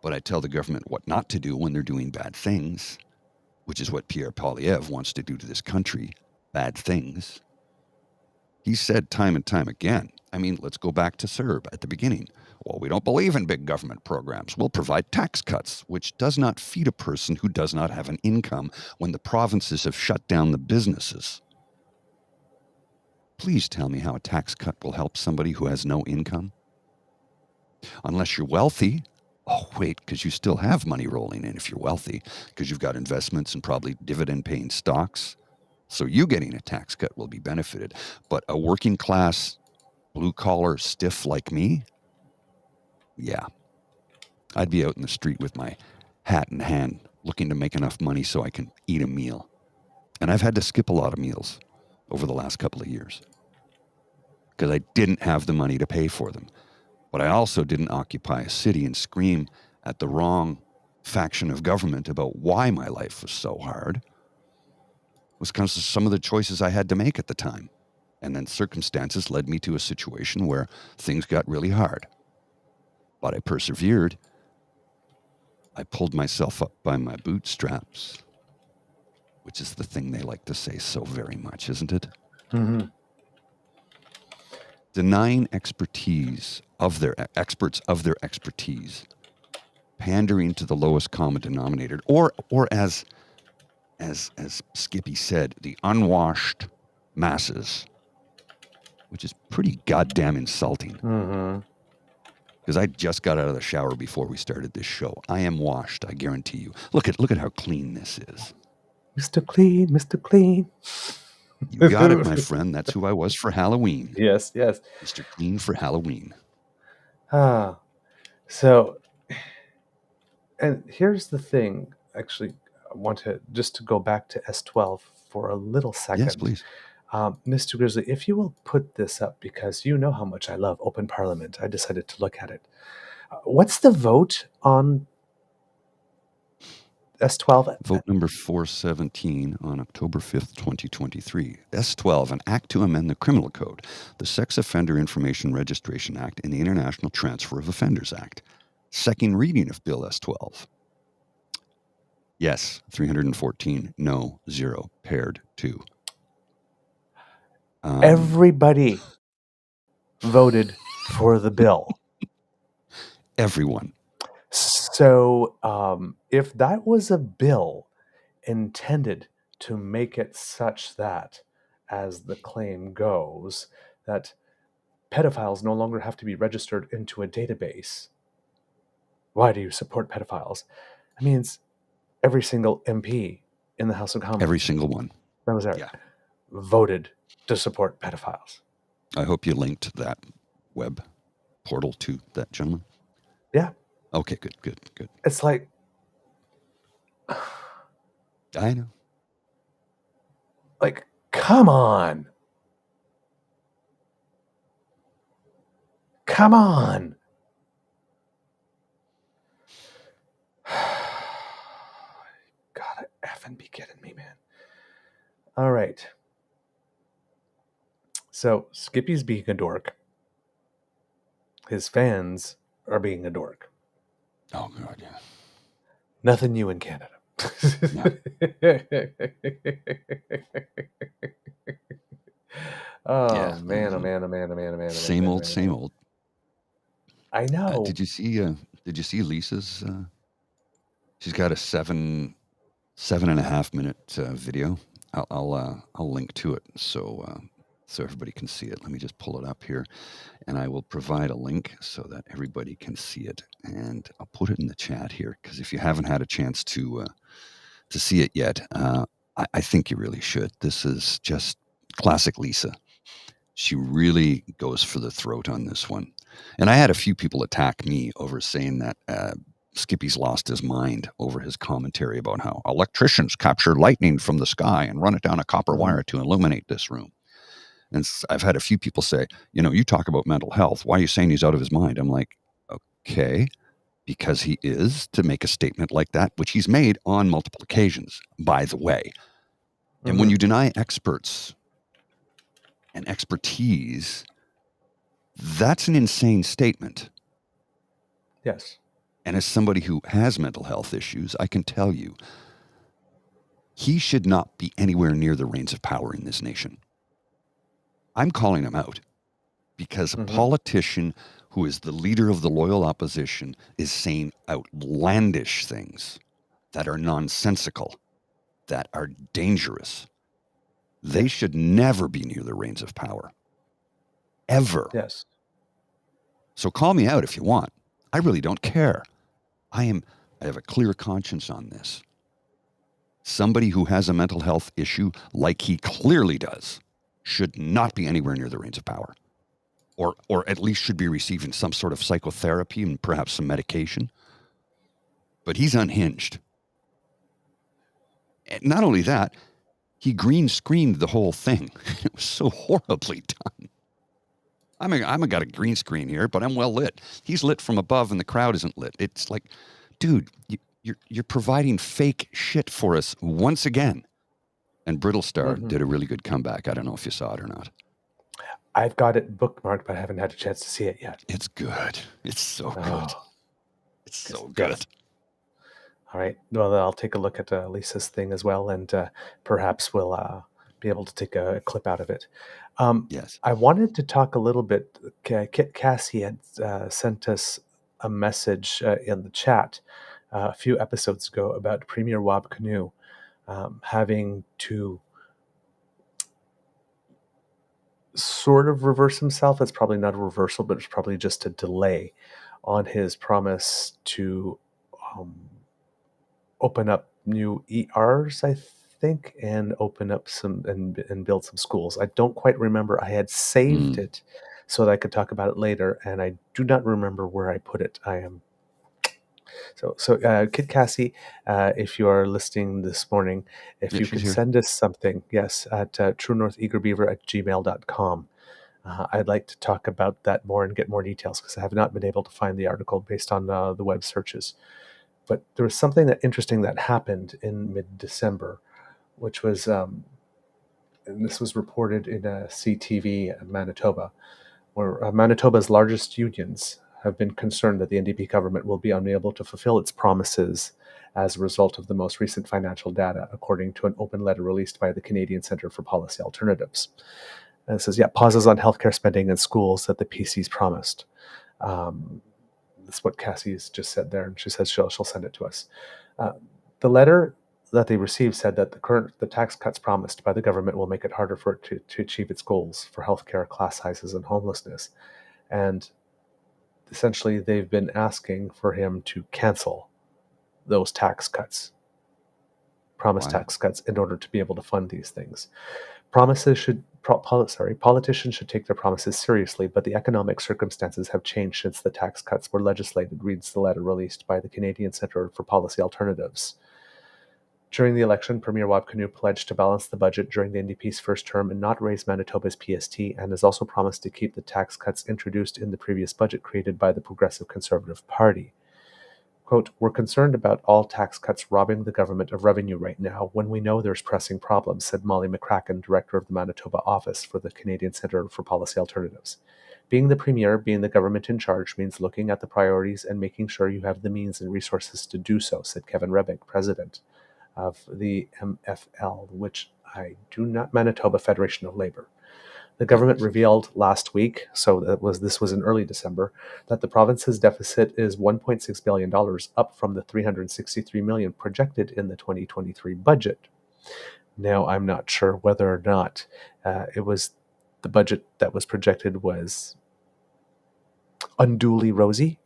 but I tell the government what not to do when they're doing bad things, which is what Pierre Poilievre wants to do to this country, bad things. He said time and time again, I mean, let's go back to CERB at the beginning. Well, we don't believe in big government programs. We'll provide tax cuts, which does not feed a person who does not have an income when the provinces have shut down the businesses. Please tell me how a tax cut will help somebody who has no income. Unless you're wealthy. Oh, wait, because you still have money rolling in if you're wealthy, because you've got investments and probably dividend-paying stocks. So you getting a tax cut will be benefited. But a working class, blue-collar stiff like me, yeah, I'd be out in the street with my hat in hand looking to make enough money so I can eat a meal. And I've had to skip a lot of meals over the last couple of years because I didn't have the money to pay for them. But I also didn't occupy a city and scream at the wrong faction of government about why my life was so hard. It was because of some of the choices I had to make at the time. And then circumstances led me to a situation where things got really hard. But I persevered. I pulled myself up by my bootstraps, which is the thing they like to say so very much, isn't it?
Mm-hmm.
Denying expertise of their experts of their expertise, pandering to the lowest common denominator, or as Skippy said, the unwashed masses, which is pretty goddamn insulting.
Mm-hmm.
Because I just got out of the shower before we started this show. I am washed, I guarantee you. Look at how clean this is.
Mr. Clean, Mr. Clean.
You got it, my friend. That's who I was for Halloween.
Yes.
Mr. Clean for Halloween.
So, and here's the thing. Actually, I want to go back to S12 for a little second.
Yes, please.
Mr. Grizzly, if you will put this up, because you know how much I love open parliament. I decided to look at it. What's the vote on S12?
Vote number 417 on October 5th, 2023. S12, an act to amend the Criminal Code, the Sex Offender Information Registration Act, and the International Transfer of Offenders Act. Second reading of Bill S12. Yes, 314. No, 0. Paired 2.
Everybody voted for the bill.
Everyone.
So if that was a bill intended to make it such that, as the claim goes, that pedophiles no longer have to be registered into a database, why do you support pedophiles? That means every single MP in the House of Commons.
Every single one.
That was there.
Yeah.
Voted to support pedophiles.
I hope you linked that web portal to that gentleman.
Yeah.
Okay, good.
It's like,
I know.
Like, come on. Come on. Gotta effing be kidding me, man. All right. So Skippy's being a dork. His fans are being a dork.
Oh, God, yeah.
Nothing new in Canada.
No.
Oh, man, oh, man, oh, man, oh, man, oh, man.
Same old, same old.
I know.
Did you see Lisa's? She's got a 7.5 minute video. I'll link to it so everybody can see it. Let me just pull it up here, and I will provide a link so that everybody can see it. And I'll put it in the chat here, because if you haven't had a chance to see it yet, I think you really should. This is just classic Lisa. She really goes for the throat on this one. And I had a few people attack me over saying that Skippy's lost his mind over his commentary about how electricians capture lightning from the sky and run it down a copper wire to illuminate this room. And I've had a few people say, you talk about mental health. Why are you saying he's out of his mind? I'm like, okay, because he is, to make a statement like that, which he's made on multiple occasions, by the way. And when you deny experts and expertise, that's an insane statement.
Yes.
And as somebody who has mental health issues, I can tell you, he should not be anywhere near the reins of power in this nation. I'm calling him out because a politician who is the leader of the loyal opposition is saying outlandish things that are nonsensical, that are dangerous. They should never be near the reins of power. Ever.
Yes.
So call me out if you want. I really don't care. I have a clear conscience on this. Somebody who has a mental health issue, like he clearly does, should not be anywhere near the reins of power. Or at least should be receiving some sort of psychotherapy and perhaps some medication. But he's unhinged. And not only that, he green screened the whole thing. It was so horribly done. I'm got a green screen here, but I'm well lit. He's lit from above and the crowd isn't lit. It's like, dude, you're providing fake shit for us once again. And Brittlestar did a really good comeback. I don't know if you saw it or not.
I've got it bookmarked, but I haven't had a chance to see it yet.
It's good. It's so good. It's so good.
All right. Well, I'll take a look at Lisa's thing as well, and perhaps we'll be able to take a clip out of it.
Yes.
I wanted to talk a little bit. Kit Cassie had sent us a message in the chat a few episodes ago about Premier Wab Kinew having to sort of reverse himself. It's probably not a reversal, but it's probably just a delay on his promise to open up new ERs, I think, and open up some and build some schools. I don't quite remember. I had saved it so that I could talk about it later, and I do not remember where I put it. I am so Kit Cassie, if you are listening this morning, if you could send us something, yes, at truenortheagerbeaver@gmail.com. I'd like to talk about that more and get more details, because I have not been able to find the article based on the web searches. But there was something interesting that happened in mid-December, which was, and this was reported in CTV in Manitoba, where Manitoba's largest unions have been concerned that the NDP government will be unable to fulfill its promises as a result of the most recent financial data, according to an open letter released by the Canadian Centre for Policy Alternatives. And it says, pauses on healthcare spending and schools that the PC's promised. That's what Cassie's just said there, and she says she'll send it to us. The letter that they received said that the tax cuts promised by the government will make it harder for it to achieve its goals for healthcare, class sizes, and homelessness. And essentially, they've been asking for him to cancel those tax cuts, tax cuts, in order to be able to fund these things. Politicians should take their promises seriously, but the economic circumstances have changed since the tax cuts were legislated, reads the letter released by the Canadian Centre for Policy Alternatives. During the election, Premier Wabkanu pledged to balance the budget during the NDP's first term and not raise Manitoba's PST, and has also promised to keep the tax cuts introduced in the previous budget created by the Progressive Conservative Party. Quote, "We're concerned about all tax cuts robbing the government of revenue right now when we know there's pressing problems," said Molly McCracken, director of the Manitoba office for the Canadian Centre for Policy Alternatives. "Being the premier, being the government in charge, means looking at the priorities and making sure you have the means and resources to do so," said Kevin Rebick, president of the MFL, which Manitoba Federation of Labour. The government revealed last week, this was in early December, that the province's deficit is $1.6 billion, up from the $363 million projected in the 2023 budget. Now, I'm not sure whether or not it was the budget that was projected was unduly rosy,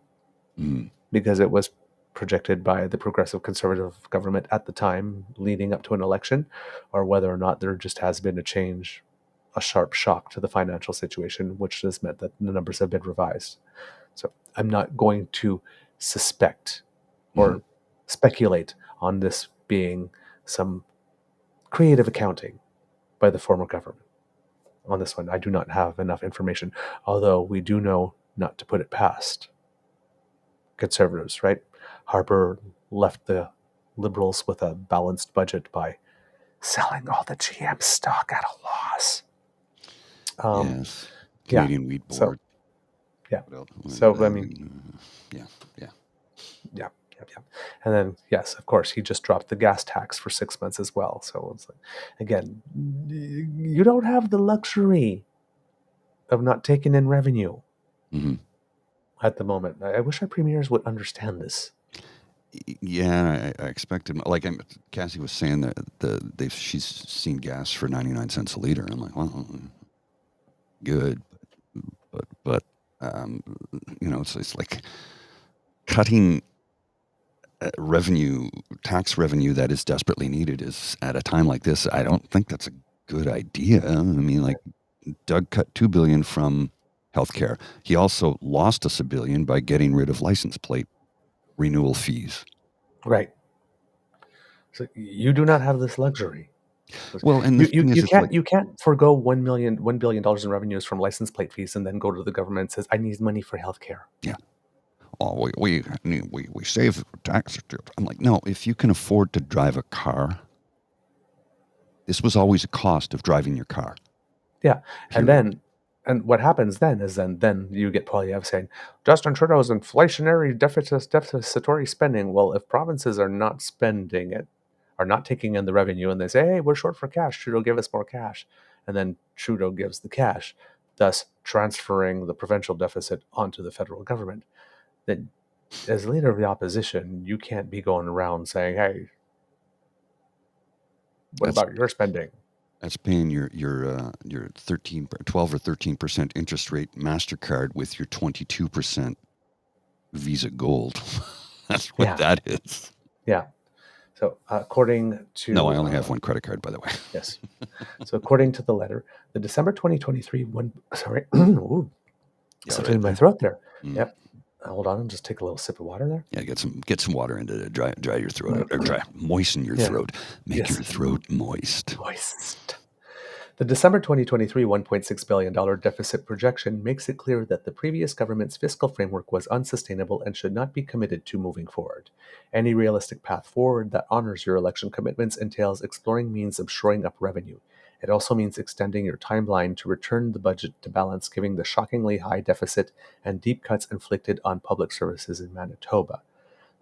because it was projected by the Progressive Conservative government at the time leading up to an election, or whether or not there just has been a sharp shock to the financial situation, which has meant that the numbers have been revised. So I'm not going to suspect or speculate on this being some creative accounting by the former government. On this one, I do not have enough information, although we do know not to put it past Conservatives, right? Harper left the Liberals with a balanced budget by selling all the GM stock at a loss.
Yes. Canadian Wheat Board.
Yeah. And then, yes, of course, he just dropped the gas tax for 6 months as well. So it's like, again, you don't have the luxury of not taking in revenue at the moment. I wish our premiers would understand this.
Yeah, I expected, Cassie was saying that she's seen gas for 99 cents a liter. I'm like, well, good, but it's like cutting tax revenue that is desperately needed is at a time like this. I don't think that's a good idea. I mean, Doug cut $2 billion from healthcare. He also lost us $1 billion by getting rid of license plate renewal fees.
Right. So you do not have this luxury.
Well, and
you can't forego $1 billion in revenues from license plate fees and then go to the government and says, "I need money for healthcare."
Yeah. Oh, we save tax. I'm like, no. If you can afford to drive a car, this was always a cost of driving your car.
Yeah, period. And what happens then is then you get Poilievre saying Justin Trudeau's inflationary deficitary spending. Well, if provinces are not spending it, are not taking in the revenue, and they say, "Hey, we're short for cash. Trudeau, give us more cash," and then Trudeau gives the cash, thus transferring the provincial deficit onto the federal government. Then, as leader of the opposition, you can't be going around saying, "Hey, what about your spending?"
That's paying your 12 or 13% interest rate MasterCard with your 22% Visa Gold. That's what that is.
Yeah. So according to...
No, I only have one credit card, by the way.
Yes. So according to the letter, the December 2023 one... Sorry. Something in my throat there. Yep. Hold on, and just take a little sip of water there.
Yeah, get some water into it. Dry your throat out, or moisten your throat. Make your throat moist.
The December 2023 $1.6 billion deficit projection makes it clear that the previous government's fiscal framework was unsustainable and should not be committed to moving forward. Any realistic path forward that honors your election commitments entails exploring means of shoring up revenue. It also means extending your timeline to return the budget to balance, given the shockingly high deficit and deep cuts inflicted on public services in Manitoba.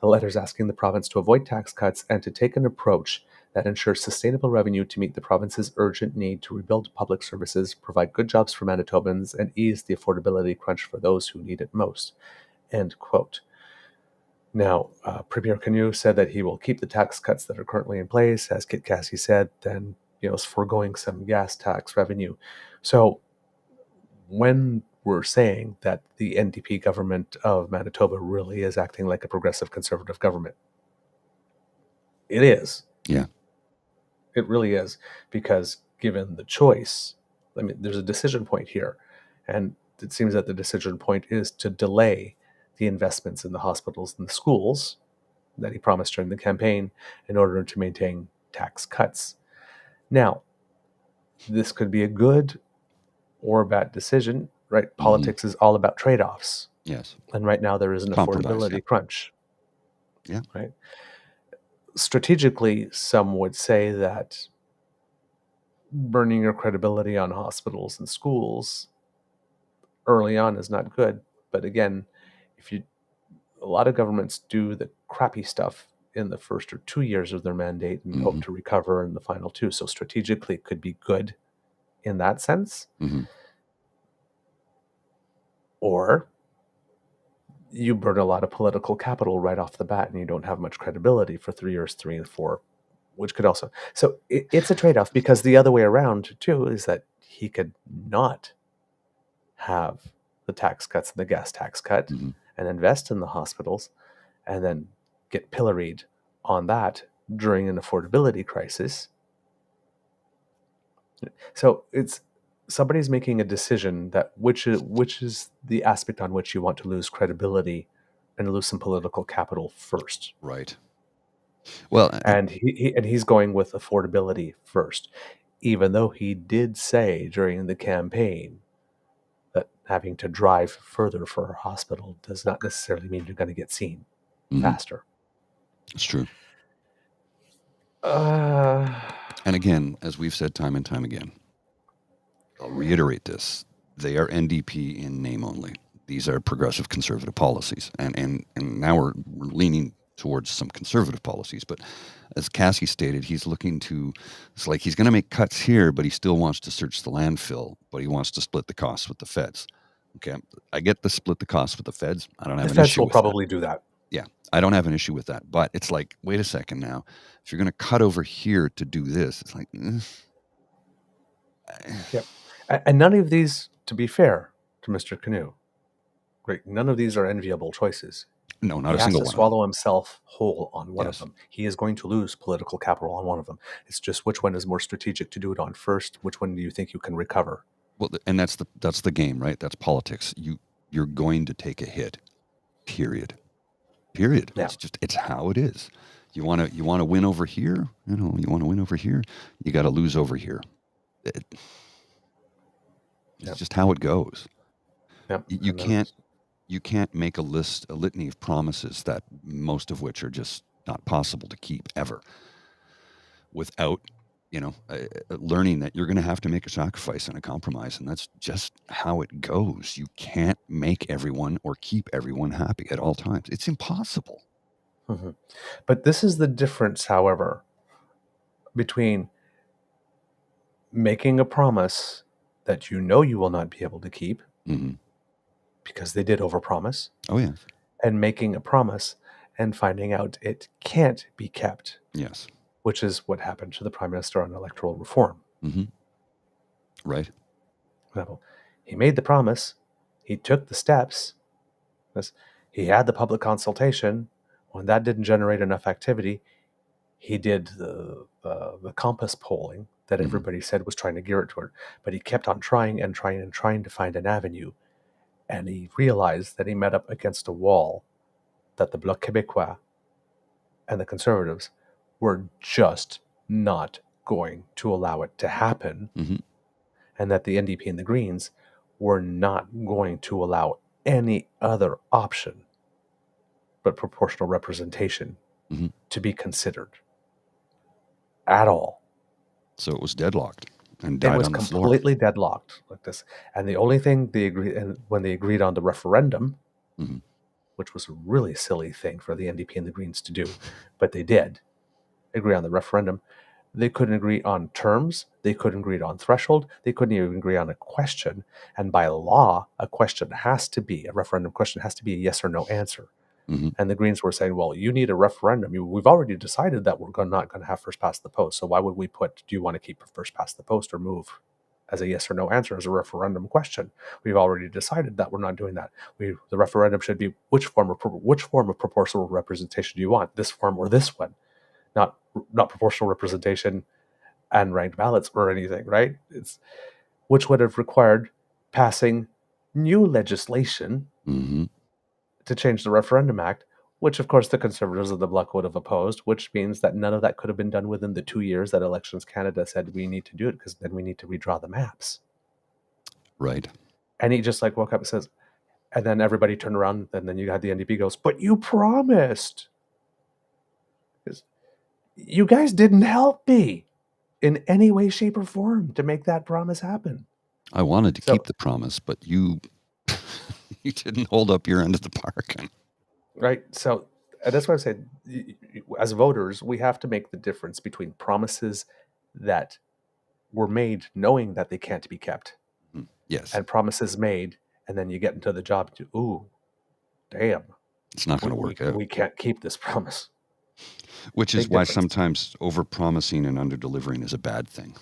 The letter is asking the province to avoid tax cuts and to take an approach that ensures sustainable revenue to meet the province's urgent need to rebuild public services, provide good jobs for Manitobans, and ease the affordability crunch for those who need it most. End quote. Now, Premier Canoe said that he will keep the tax cuts that are currently in place, as Kit Cassie said, then foregoing some gas tax revenue. So when we're saying that the NDP government of Manitoba really is acting like a progressive conservative government, it is.
Yeah.
It really is, because given the choice, I mean, there's a decision point here, and it seems that the decision point is to delay the investments in the hospitals and the schools that he promised during the campaign in order to maintain tax cuts. Now, this could be a good or a bad decision, right?
Mm-hmm.
Politics is all about trade-offs.
Yes.
And right now there is an affordability crunch.
Yeah.
Right. Strategically, some would say that burning your credibility on hospitals and schools early on is not good. But again, a lot of governments do the crappy stuff in the first or 2 years of their mandate and hope to recover in the final 2. So strategically, it could be good in that sense. Or you burn a lot of political capital right off the bat and you don't have much credibility for 3 years, 3 and 4, which could also. So it's a trade-off, because the other way around too is that he could not have the tax cuts and the gas tax cut and invest in the hospitals and then get pilloried on that during an affordability crisis. So it's somebody's making a decision that which is the aspect on which you want to lose credibility and lose some political capital first.
Right. Well,
and he's going with affordability first, even though he did say during the campaign that having to drive further for a hospital does not necessarily mean you're going to get seen faster.
It's true. And again, as we've said time and time again, I'll reiterate this. They are NDP in name only. These are progressive conservative policies. And now we're leaning towards some conservative policies. But as Cassie stated, he's looking to, it's like he's going to make cuts here, but he still wants to search the landfill, but he wants to split the costs with the feds. Okay, I get the split the costs with the feds. I don't have an issue with that. The feds will
probably do that.
Yeah, I don't have an issue with that. But it's like, wait a second now. If you're going to cut over here to do this, it's like...
Yep. And none of these, to be fair to Mr. Canoe, great, none of these are enviable choices.
No, not a single one. He has
to swallow himself whole on one of them. He is going to lose political capital on one of them. It's just which one is more strategic to do it on first. Which one do you think you can recover?
Well, and that's the game, right? That's politics. You're going to take a hit. Period. Yeah. It's how it is. You want to win over here. You want to win over here. You got to lose over here. It's just how it goes.
Yep.
You can't make a litany of promises that most of which are just not possible to keep ever, without learning that you're going to have to make a sacrifice and a compromise, and that's just how it goes. You can't make everyone or keep everyone happy at all times. It's impossible.
But this is the difference, however, between making a promise that you will not be able to keep, because they did overpromise.
Oh, yeah.
And making a promise and finding out it can't be kept.
Yes.
Which is what happened to the Prime Minister on electoral reform.
Right.
Well, he made the promise. He took the steps. He had the public consultation. When that didn't generate enough activity, he did the compass polling that everybody said was trying to gear it toward. But he kept on trying to find an avenue. And he realized that he met up against a wall that the Bloc Québécois and the Conservatives were just not going to allow it to happen. And that the NDP and the Greens were not going to allow any other option but proportional representation to be considered at all.
So it was deadlocked and died on the floor. It was
completely deadlocked like this. And the only thing they agreed, and when they agreed on the referendum, which was a really silly thing for the NDP and the Greens to do, but they did agree on the referendum. They couldn't agree on terms. They couldn't agree on threshold. They couldn't even agree on a question. And by law, a referendum question has to be a yes or no answer. And the Greens were saying, well, you need a referendum. We've already decided that we're not going to have first past the post. So why would we do you want to keep first past the post or move as a yes or no answer as a referendum question? We've already decided that we're not doing that. The referendum should be which form of proportional representation do you want? This form or this one? Not proportional representation and ranked ballots or anything, right? It's which would have required passing new legislation to change the Referendum Act, which of course the Conservatives of the Bloc would have opposed, which means that none of that could have been done within the 2 years that Elections Canada said we need to do it, because then we need to redraw the maps.
Right.
And he just like woke up and says, and then everybody turned around, and then you had the NDP goes, but you promised. You guys didn't help me in any way, shape, or form to make that promise happen.
I wanted to keep the promise, but you you didn't hold up your end of the bargain.
Right. So that's why I said, as voters, we have to make the difference between promises that were made knowing that they can't be kept.
Yes.
And promises made, and then you get into the job to, ooh, damn.
It's not going to work out.
We can't keep this promise.
Which is why sometimes over-promising and under-delivering is a bad thing.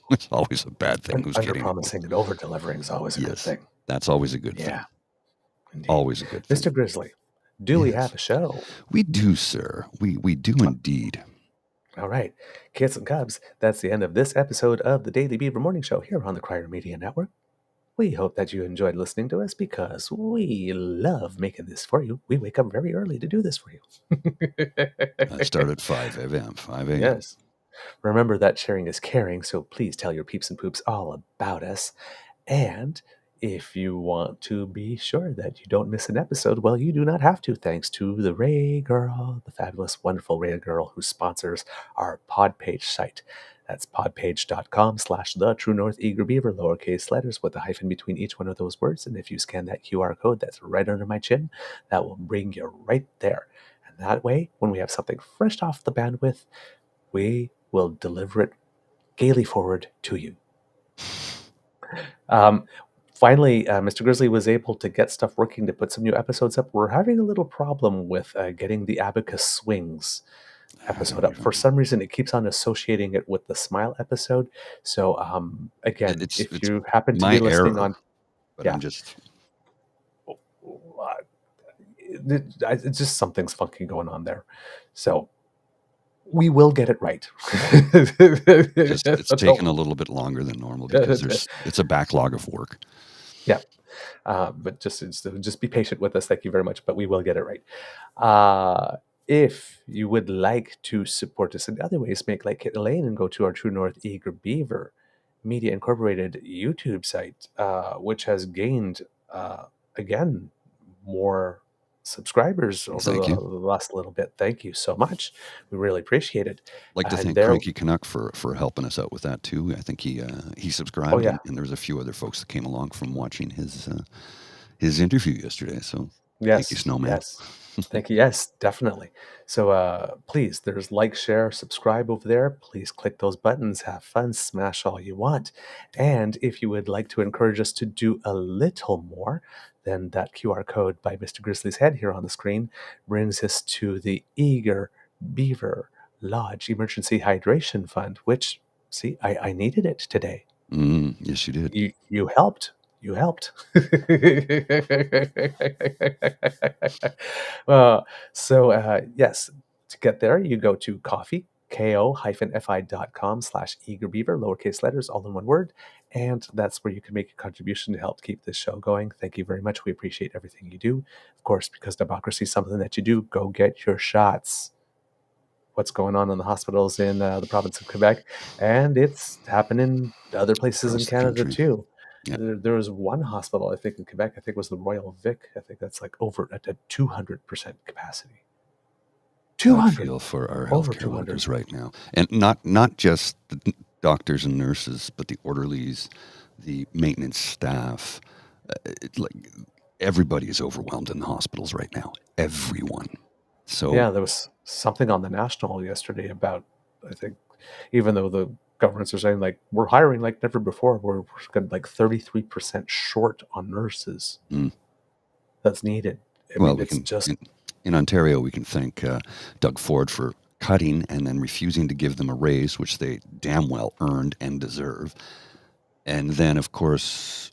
It's always a bad thing.
Under-promising and over-delivering is always a good thing.
That's always a good thing.
Yeah.
Always a good thing.
Mr. Grizzly, do we have a show?
We do, sir. We do indeed.
All right. Kids and Cubs, that's the end of this episode of the Daily Beaver Morning Show here on the Crier Media Network. We hope that you enjoyed listening to us because we love making this for you. We wake up very early to do this for you.
I start at 5 a.m.
Yes. Remember that sharing is caring, so please tell your peeps and poops all about us. And if you want to be sure that you don't miss an episode, well, you do not have to, thanks to the Ray Girl, the fabulous, wonderful Ray Girl who sponsors our Podpage site. That's podpage.com/the-true-north-eager-beaver, lowercase letters with a hyphen between each one of those words. And if you scan that QR code that's right under my chin, that will bring you right there. And that way, when we have something fresh off the bandwidth, we will deliver it gaily forward to you. Finally, Mr. Grizzly was able to get stuff working to put some new episodes up. We're having a little problem with getting the Abacus Swings episode up. For some reason, it keeps on associating it with the Smile episode. So, again, if you happen to be listening on...
But I'm just...
It's just something's funky going on there. So... we will get it right.
It's taken a little bit longer than normal because it's a backlog of work.
Yeah. But just be patient with us. Thank you very much. But we will get it right. If you would like to support us in other ways, make like Kit Elaine and go to our True North Eager Beaver Media Incorporated YouTube site, which has gained, again, more subscribers over the last little bit. Thank you so much. We really appreciate it.
I'd like to thank Cranky Canuck for helping us out with that too. I think he subscribed, and there was a few other folks that came along from watching his interview yesterday. So thank you, Snowman.
Yes. Thank you. Yes, definitely. So please, there's like, share, subscribe over there. Please click those buttons, have fun, smash all you want. And if you would like to encourage us to do a little more, then that QR code by Mr. Grizzly's head here on the screen brings us to the Eager Beaver Lodge Emergency Hydration Fund, which, see, I needed it today.
Yes, you did.
You helped. You helped. Yes, to get there, you go to ko-fi.com/eagerbeaver, lowercase letters, all in one word. And that's where you can make a contribution to help keep this show going. Thank you very much. We appreciate everything you do. Of course, because democracy is something that you do, go get your shots. What's going on in the hospitals in the province of Quebec. And it's happening other places in Canada too. Yeah. There was one hospital, I think, in Quebec. I think it was the Royal Vic. I think that's like over at a 200% capacity. 200.
I feel for our healthcare workers right now, and not just the doctors and nurses, but the orderlies, the maintenance staff. Like everybody is overwhelmed in the hospitals right now. Everyone. So
yeah, there was something on the national yesterday about, I think, even though the governments are saying like we're hiring like never before, we're like 33% short on nurses. That's needed. I mean, it's just
in Ontario, we can thank Doug Ford for cutting and then refusing to give them a raise, which they damn well earned and deserve. And then, of course,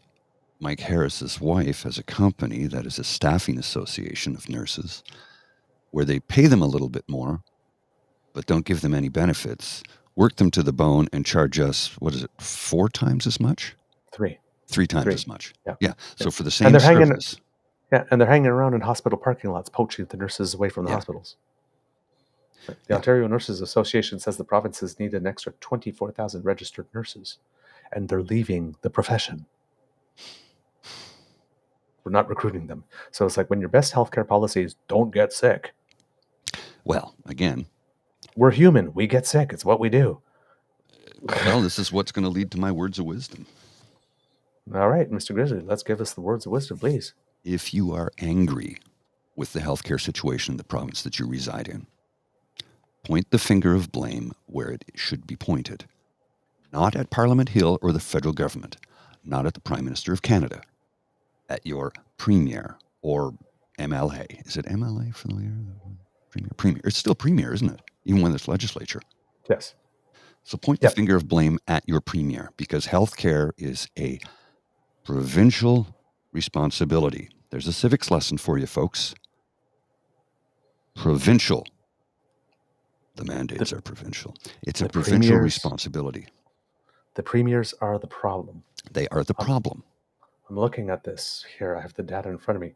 Mike Harris's wife has a company that is a staffing association of nurses, where they pay them a little bit more, but don't give them any benefits. Work them to the bone and charge us, 4 times as much?
3
times as much.
Yeah.
So for the same service.
Yeah, and they're hanging around in hospital parking lots, poaching the nurses away from the hospitals. The Ontario Nurses Association says the provinces need an extra 24,000 registered nurses, and they're leaving the profession. We're not recruiting them. So it's like, when your best healthcare policy is don't get sick.
Well, again,
we're human. We get sick. It's what we do.
Well, this is what's going to lead to my words of wisdom.
All right, Mr. Grizzly, let's give us the words of wisdom, please.
If you are angry with the healthcare situation in the province that you reside in, point the finger of blame where it should be pointed. Not at Parliament Hill or the federal government, not at the Prime Minister of Canada, at your Premier or MLA. Is it MLA for the Premier? It's still Premier, isn't it? Even when it's legislature.
Yes.
So point the finger of blame at your Premier, because healthcare is a provincial responsibility. There's a civics lesson for you, folks. Provincial. The mandates are provincial. It's a provincial responsibility.
The premiers are the problem.
They are the problem.
I'm looking at this here. I have the data in front of me.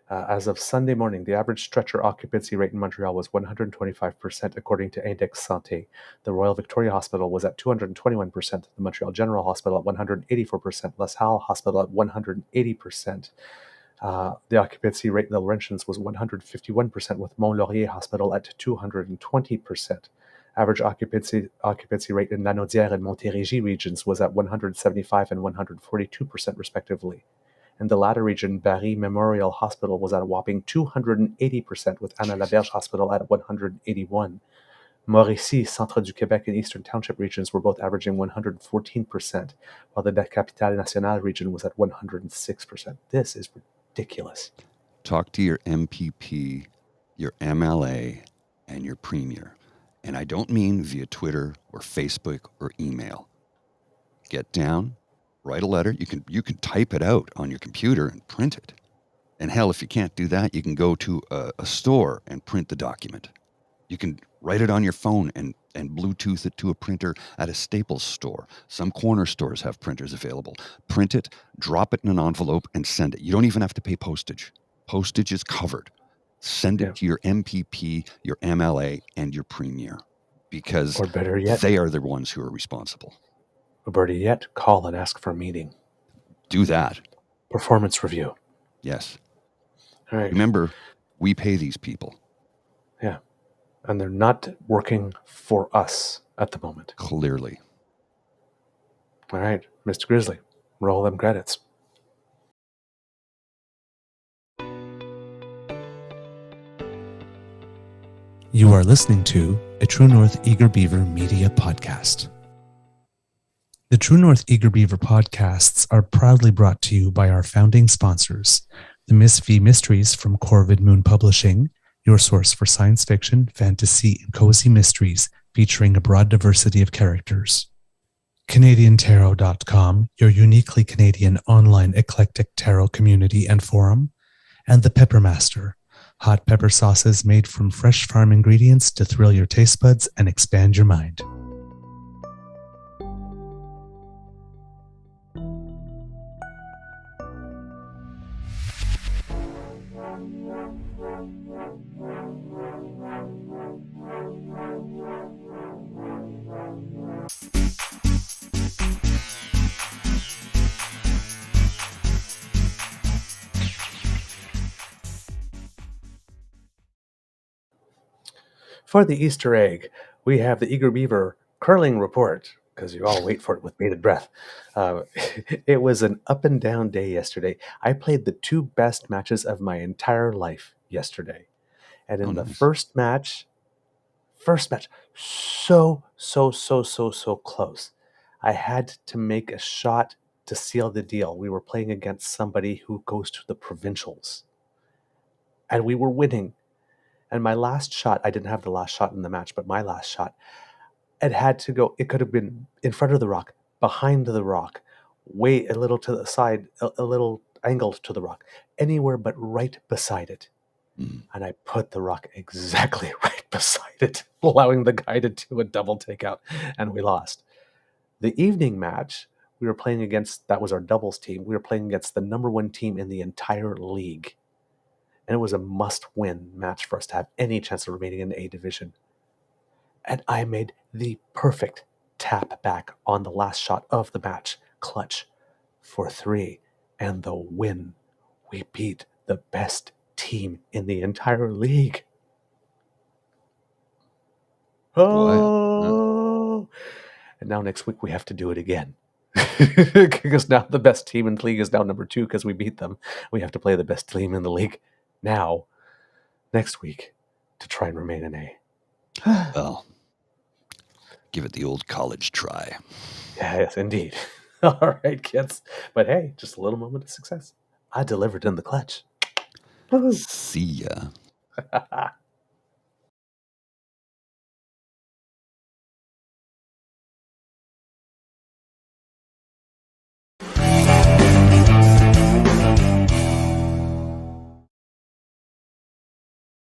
As of Sunday morning, the average stretcher occupancy rate in Montreal was 125%, according to Index Santé. The Royal Victoria Hospital was at 221%, the Montreal General Hospital at 184%, La Salle Hospital at 180%. The occupancy rate in the Laurentians was 151%, with Mont-Laurier Hospital at 220%. Average occupancy rate in Lanaudière and Montérégie regions was at 175 and 142% respectively. In the latter region, Barrie Memorial Hospital was at a whopping 280%, with Anna Laberge Hospital at 181. Mauricie, Centre du Québec, and Eastern Township regions were both averaging 114%, while the Capitale Nationale region was at 106%. This is ridiculous.
Talk to your MPP, your MLA, and your Premier. And I don't mean via Twitter or Facebook or email. Get down, write a letter. You can type it out on your computer and print it. And hell, if you can't do that, you can go to a store and print the document. You can write it on your phone and Bluetooth it to a printer at a Staples store. Some corner stores have printers available. Print it, drop it in an envelope, and send it. You don't even have to pay postage. Postage is covered. Send it to your MPP, your MLA, and your Premier, because
or better yet,
they are the ones who are responsible.
Or better yet, call and ask for a meeting.
Do that.
Performance review.
Yes.
All right.
Remember, we pay these people.
Yeah. And they're not working for us at the moment.
Clearly.
All right, Mr. Grizzly, roll them credits.
You are listening to a True North Eager Beaver Media Podcast. The True North Eager Beaver podcasts are proudly brought to you by our founding sponsors, the Miss V Mysteries from Corvid Moon Publishing, your source for science fiction, fantasy, and cozy mysteries featuring a broad diversity of characters. CanadianTarot.com, your uniquely Canadian online eclectic tarot community and forum, and The Peppermaster, hot pepper sauces made from fresh farm ingredients to thrill your taste buds and expand your mind.
For the Easter egg, we have the Eager Beaver curling report, because you all wait for it with bated breath. It was an up and down day yesterday. I played the two best matches of my entire life yesterday. And in the first match, so close. I had to make a shot to seal the deal. We were playing against somebody who goes to the provincials. And we were winning. And my last shot, I didn't have the last shot in the match, but my last shot, it had to go, it could have been in front of the rock, behind the rock, way a little to the side, a little angled to the rock, anywhere but right beside it. And I put the rock exactly right beside it, allowing the guy to do a double takeout, and we lost. The evening match, we were playing against, that was our doubles team, we were playing against the number one team in the entire league. and it was a must-win match for us to have any chance of remaining in the A division. And I made the perfect tap back on the last shot of the match, clutch, for 3, and the win. We beat the best team in the entire league. Oh! And now next week we have to do it again. Because now the best team in the league is now number 2 because we beat them. We have to play the best team in the league now, next week, to try and remain in A.
Well, give it the old college try.
Yes, indeed. All right, kids. But hey, just a little moment of success. I delivered in the clutch.
See ya.